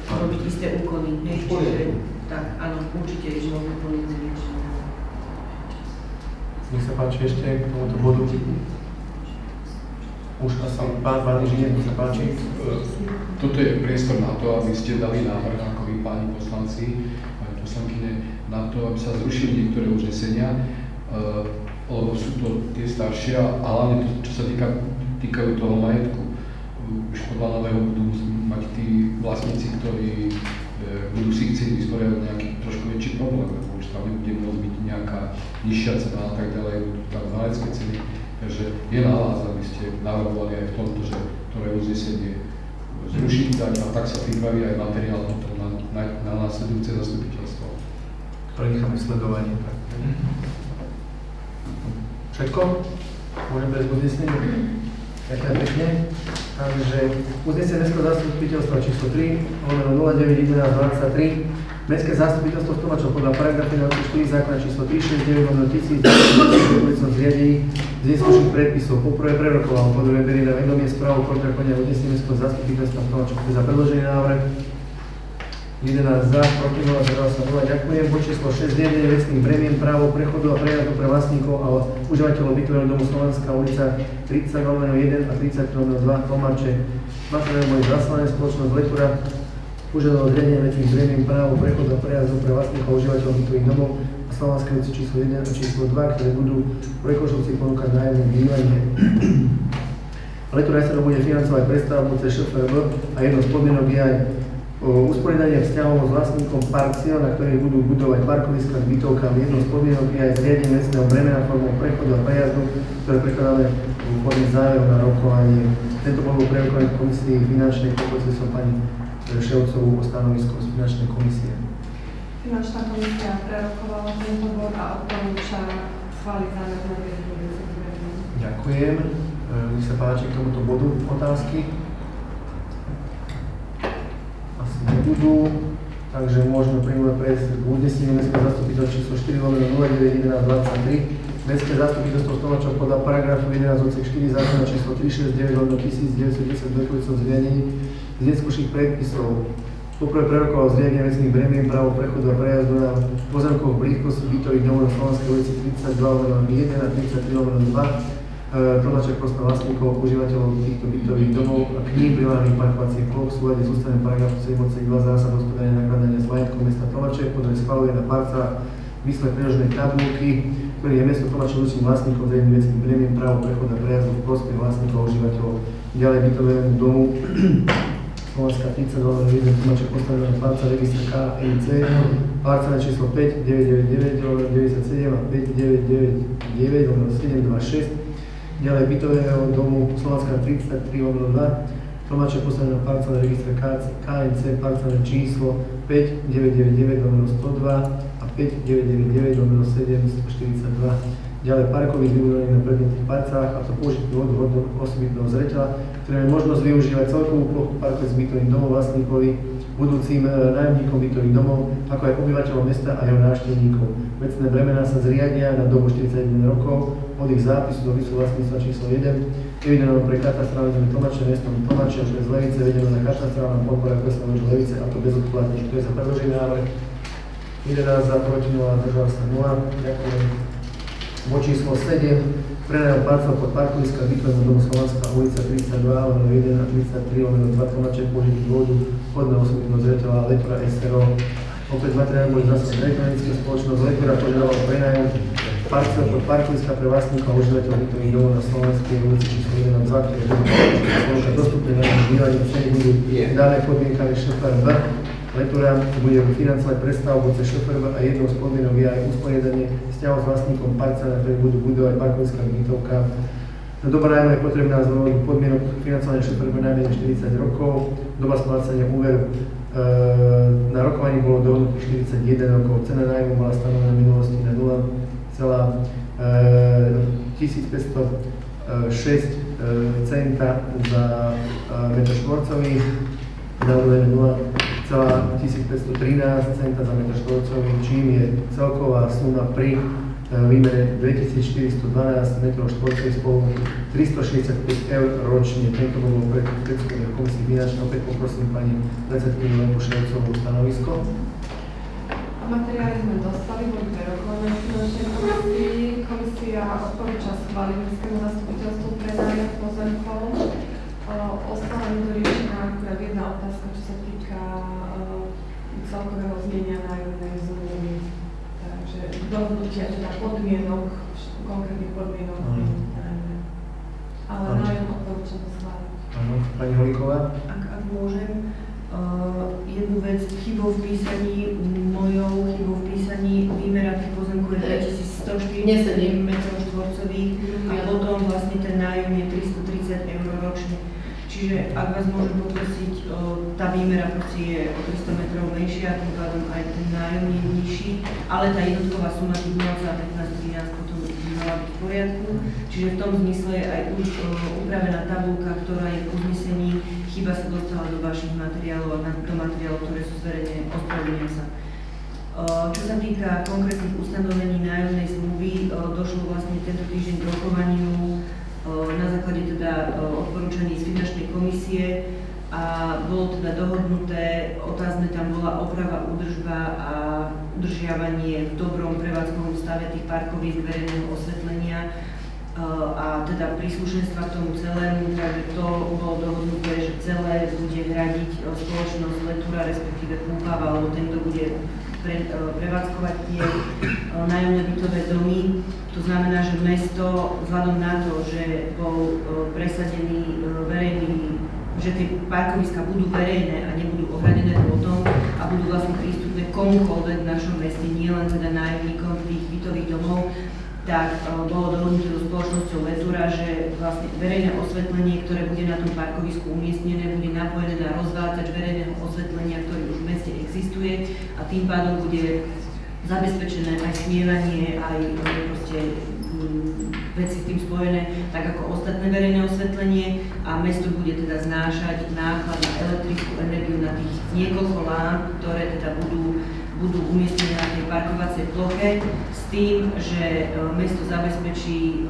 robiť isté úkony. Čiže tak, áno, určite je možno plniť zvyčne.
Nech sa páči ešte k tomuto bodu. Už sa pán inžinier, nech sa páči.
Toto je priestor na to, aby ste dali návrh, ako vy páni poslanci, pani poslankyne, na to, aby sa zrušili niektoré uznesenia, lebo sú to tie staršie a hlavne to, čo sa týkajú toho majetku. Už podľa nového budú mať tí vlastníci, ktorí budú si chcieť vysporiadať nejaký trošku väčší problém, lebo už tam nebude môcť byť nejaká nižšia cena a tak ďalej, budú tam znalecké ceny. Takže je na vás, aby ste navrhovali aj v tomto, že ktoré uznesenie zrušiť a tak sa pripraví aj materiál na následujúce zastupiteľstvo.
Ktoré necháme sledovanie. Všetko? Môžeme bez uznesenia? Ďakujem pekne. Takže uznesenie Mestského zastupiteľstva číslo 3, 091123. Mestské zastupiteľstvo Tomačov podľa paragrafu 4 zákona číslo 369/1000 o zriadení zneskušných predpisov. Poprvé prerokoval, po druhé berie na vedomie správu kontrakonia uznesenia Mestského zastupiteľstva Tomačov. Za predložený návrh 11 za, proti 0, zdržal sa 0. Ďakujem. Bod číslo 6, zriadenie vecných bremien, právo prechodu a prejazdu pre vlastníkov a užívateľov bytového domu Slovenská ulica 30/1 a 30/2 Tomáče. Materiál boli zaslané, spoločnosť Lekura požiadalo zriadenie vecných bremien, právo prechodu a prejazdu pre vlastníkov a užívateľov bytových domov a Slovenské ulici číslo 1 a číslo 2, ktoré budú Rekošovci ponúkať nájomné bývanie. Lekura SRO bude financovať prestavbu cez ŠFRB a jedno z podmienok je aj usporiadanie vzťahov s vlastníkom parciel, na ktorých budú budovať parkoviska s bytovkami. Jednou z podmienok je aj zriadenie vecného bremena formou prechodu a prejazdu, ktoré prekladáme v forme záverov na rokovanie. Tento bol prerokovaný v komisii finančnej, poprosil som pani Ševcovú o stanovisko z finančnej komisie.
Finančná komisia prerokovala tento bod a odporúča schváliť záver na riadenie.
Ďakujem. Nech sa páči k tomuto bodu otázky. Nebudú, takže môžeme plynule prejsť k uzneseniu Mestského zastupiteľstva číslo 4/091123. Mestské zastupiteľstvo Tomačov podľa paragrafu 11 odsek 4 zákona číslo 369/1910 o zriadení zneskušných predpisov. Poprvé prerokoval zriadenie vecných bremien, právo prechodu a prejazdu na pozemkoch v blízkosti bytových domov na Slovenskej ulici 32/1 a 33/2. Tomáček prospe vlastníkov, užívateľov týchto bytových domov a k ním priláhaných parkovacích ploch v súlade s ústavným paragrafu 7 zásad hospodárenia nakladania s majetkom mesta Tomáček, ktoré schvaľuje na parcelách v mysle príloženej tabulky, ktorý je mesto Tomáček ľudským vlastníkom zriadenie vecných bremien, právo prechodu a prejazdu v prospech vlastníkov a užívateľov. Ďalej bytovému domu Slovenská 32/1 Tomáček postavená na parcel registra KIC, parcela číslo 5 999/97 a 5999/726. Ďalej bytového domu Slovenská 33/2, Tomáček postavená na parcele registra KNC, parcele číslo 5 999/102 a 5 999/742. Ďalej parkový vybudovaný na predmetných parcelách, a to použiť dôvod osobitného zreteľa, ktoré je možnosť využívať celkovú plochu parku s bytovým domom vlastníkovi, budúcim nájomníkom bytových domov, ako aj obyvateľom mesta a jeho návštevníkov. Vecné bremená sa zriadia na dobu 41 rokov od ich zápisu do výpisu vlastníctva číslo 1, evidovanom pre katastrálne územie Tomáče, mestom Tomáče, cez Levice, vedené na katastrálnom podpore okresného účtu Levice, a to bezodplatne. Kto je za predložený návrh? 11 za, proti 0, zdržal sa 0. Ďakujem. Bod číslo 7. Prenajom parcel pod parkoviska bytového domu Slovenská ulica 32/1 a 33/2 Tomáček použiť dôvodu hodného osobitného zreteľa Lekura SRO. Opäť materiál boli zaslané elektronické, spoločnosť Lekura požiadala prenajom parcel pod parkoviska pre vlastníkov a užívateľov bytových domov na Slovenskej ulici číslo 1 ktoré budú dostupné na bývanie, ceny budú dané podmienkami ŠFRB. Letura bude financovať prestavbu cez šoférov a jednou z podmienok je aj usporiadanie vzťahov s vlastníkom parcel, na ktorých budú budovať parkoviská bytovka. Doba nájmu je potrebná z dôvodu podmienok financovania šoférov najmenej 40 rokov. Doba splácania úveru na rokovaní bolo dohodnutých 41 rokov. Cena nájmu bola stanovená v minulosti na 0,1506 centa za metr štvorcový, na úroveň 0,1513 centa za metr štvorcový, čím je celková suma pri výmere 2412 metrov štvorcových spolu 365 eur ročne. Tento bolo pre predsedkyňu komisie finančnej. Opäť poprosím pani predsedkyňu Lenku Ševcovú stanovisko.
Materiály sme dostali, boli prerokované v finančnej komisii. Komisia odporúča schváliť mestskému zastupiteľstvu predajných pozemkov. Ostala nedoriešená akurát jedna otázka, čo sa týka celkového znenia nájomnej zmluvy. Takže dohodnutia teda podmienok, konkrétnych podmienok. Ale nájom odporúčam schváliť.
Áno, pani Holíková.
Ak môžem, jednu vec, chybou v písaní, mojou chybou v písaní výmera tých pozemkov je 2140 metrov štvorcových a potom vlastne ten nájom je 330 eur ročne. Čiže ak vás môžem poprosiť, tá výmera proste je o 300 metrov menšia, tým pádom aj ten nájom je nižší, ale tá jednotková suma tých 0,1513 potom by mala byť v poriadku. Čiže v tom zmysle je aj už upravená tabuľka, ktorá je v uznesení, chyba sa dostala do vašich materiálov a do materiálov, ktoré sú zverejnené, ospravedlňujem sa. Čo sa týka konkrétnych ustanovení nájomnej zmluvy, došlo vlastne tento týždeň k rokovaniu na základe teda odporúčaní z finančnej komisie a bolo teda dohodnuté, otázne tam bola oprava, údržba a udržiavanie v dobrom prevádzkovom stave tých parkovísk verejného osvetlenia a teda príslušenstva k tomu celému, takže to bolo dohodnuté, že celé bude hradiť spoločnosť Letura, respektíve Púpava, alebo ten, kto bude prevádzkovať tie nájomné bytové domy. To znamená, že mesto, vzhľadom na to, že bol presadený verejný, že tie parkoviska budú verejné a nebudú ohradené plotom a budú vlastne prístupné komukoľvek v našom meste, nielen teda nájomníkom tých bytových domov, tak bolo dohodnuté so spoločnosťou Letura, že vlastne verejné osvetlenie, ktoré bude na tom parkovisku umiestnené, bude napojené na rozvádzač verejného osvetlenia, ktorý už v meste existuje a tým pádom bude zabezpečené aj smievanie, aj proste veci s tým spojené, tak ako ostatné verejné osvetlenie a mesto bude teda znášať náklad na elektrickú energiu na tých niekoľko lámp, ktoré teda budú umiestnené na tej parkovacej ploche s tým, že mesto zabezpečí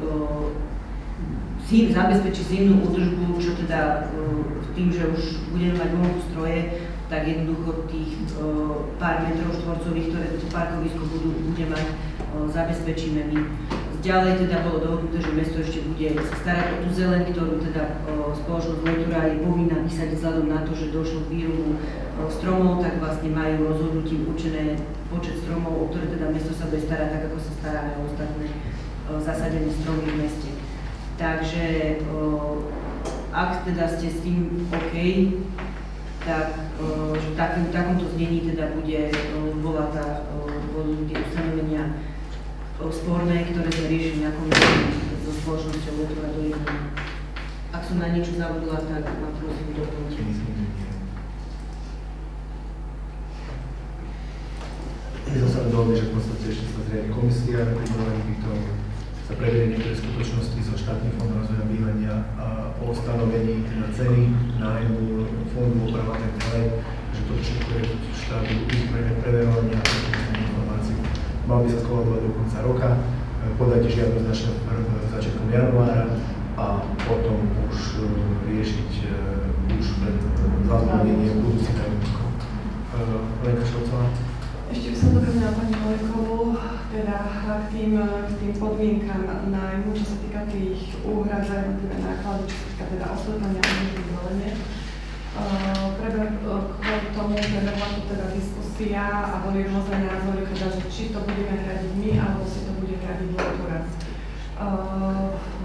zimnú údržbu, čo teda tým, že už budeme mať vonku stroje, tak jednoducho tých pár metrov štvorcových, ktoré to parkovisko bude mať, zabezpečíme my. Ďalej teda bolo dohodnuté, že mesto ešte bude sa starať o tú zeleň, ktorú teda spoločnosť Letura je povinná vysadiť vzhľadom na to, že došlo k výrubu stromov, tak vlastne majú rozhodnutím určené počet stromov, o ktoré teda mesto sa bude starať, tak ako sa stará aj o ostatné zasadené stromy v meste. Takže ak teda ste s tým OK, tak že v takomto znení teda bola tie ustanovenia sporné, ktoré sa riešili na komisii so spoločnosťou Letura do jedného. Ak som na niečo zabudla, tak ma prosím doplňte.
My sme sa dohodli, že v podstate ešte sa zriadi komisia na pripravení bytov, sa preverie niektoré skutočnosti zo štátnych fondov rozvoja bývania a o stanovení teda ceny nájmu fondu oprava tak ďalej, že to všetko je štátu preverovania a informácií. Mal by sa schváľovať do konca roka, podajte žiadosť naše začiatkom januára a potom už riešiť už pred zazvolením budúcich nájomníkov. Lenka Ševcová.
Ešte by som doplnila pani Holíkovú, teda k tým podmienkam nájmu, čo sa týka tých úhrad za jednotlivé náklady, čo sa týka teda osvetlenia a možných zelenie. Kvôli tomu prebehla tu teda diskusia a boli rôzne názory, teda, že či to budeme hradiť my, alebo si to bude hradiť Letura.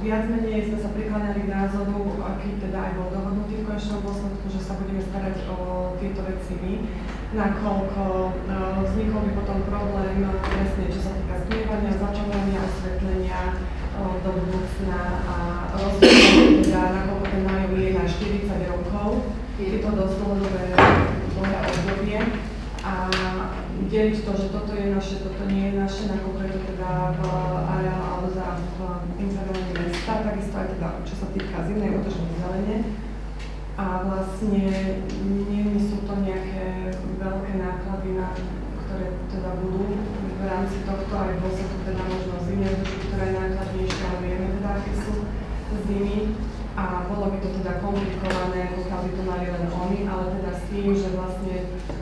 Viac menej sme sa prikláňali k názoru, aký teda aj bol dohodnutý v konečnom dôsledku, že sa budeme starať o tieto veci my. nakoľko vznikol by potom problém presne, čo sa týka stmievania, začovania, osvetlenia do budúcna a rozhodnutie, teda nakoľko ten nájom je na 40 rokov. Je to dosť dlhé obdobie a deliť to, že toto je naše, toto nie je naše, nakoľko je to teda v areále alebo v inzerovaní mesta, takisto aj teda, čo sa týka zimnej údržby zelene. A vlastne nie sú to nejaké veľké náklady, ktoré teda budú v rámci tohto, aj bol sa tu teda možno zimnej údržby, ktorá je nákladnejšia, ale vieme teda, aké sú zimy. A bolo by to teda komplikované, pokiaľ by to mali len oni, ale teda s tým, že vlastne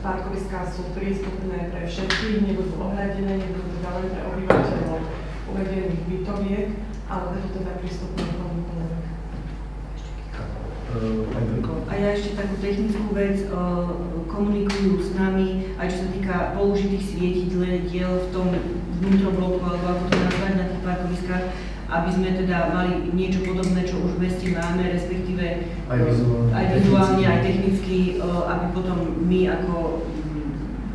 parkoviská sú prístupné pre všetkých, nebudú ohradené, nebudú teda len pre obyvateľov uvedených bytoviek, ale budú teda prístupné komukoľvek.
A ja ešte takú technickú vec, komunikujú s nami, aj čo sa týka použitých svietidiel v tom vnútrobloku, alebo ako to nazvať na tých parkoviskách, aby sme teda mali niečo podobné, čo už v meste máme, respektíve aj vizuálne, aj technicky, aby potom my ako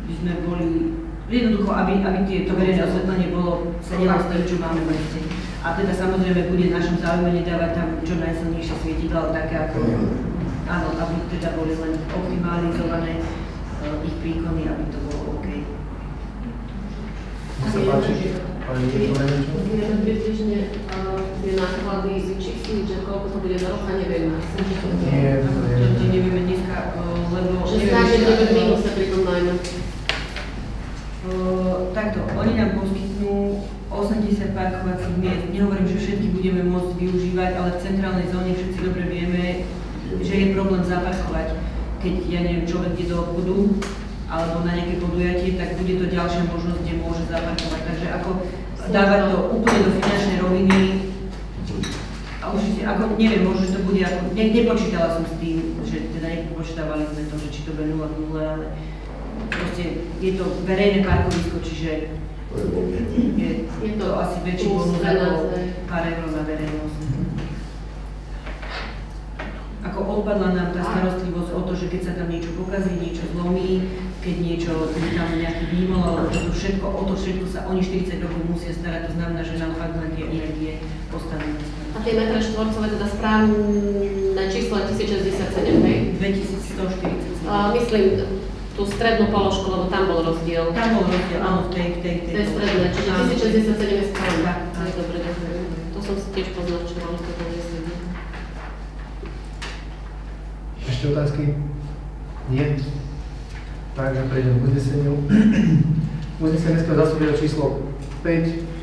by sme boli, jednoducho, aby to verejné osvetlenie bolo sedelo s tým, čo máme v meste. A teda samozrejme bude v našom záujme nedávať tam čo najsilnejšie svietidlá, také ako, áno, aby teda boli len optimalizované ich príkony, aby to bolo OK.
Nech sa páči.
Vieme približne tie náklady vyčísliť, že koľko to bude do roka, nevieme.
Nie,
to nevieme dneska, lebo...
Že snáď nebude v mínuse pri tom najmä.
Takto, oni nám poskytnú 80 parkovacích miest. Nehovorím, že všetky budeme môcť využívať, ale v centrálnej zóne všetci dobre vieme, že je problém zaparkovať. Keď, ja neviem, človek ide do obchodu, alebo na nejaké podujatie, tak bude to ďalšia možnosť, kde môže zaparkovať. Takže ako dávať to úplne do finančnej roviny, a určite, ako neviem, možno, že to bude ako, nepočítala som s tým, že teda nepočítavali sme to, že či to bude 0 v 0, ale proste je to verejné parkovisko, čiže je to asi väčší bonus ako pár eur na verejnosť. Ako odpadla nám tá starostlivosť o to, že keď sa tam niečo pokazí, niečo zlomí, keď niečo, tam nejaký výmol, alebo to všetko, o to všetko sa oni 40 rokov musia starať, to znamená, že nám fakt len tie energie postavené.
A tie metre štvorcové, teda správne číslo je 1067, hej?
2147.
Myslím, tú strednú položku, lebo tam bol rozdiel.
Tam bol rozdiel, áno, v tej
To je stredné, čiže 1067 je správne. Dobre, to som si tiež poznačila, že to nie je.
Ešte otázky? Nie? Takže prejdem k uzneseniu. Uznesenie mestského zastupiteľa číslo 5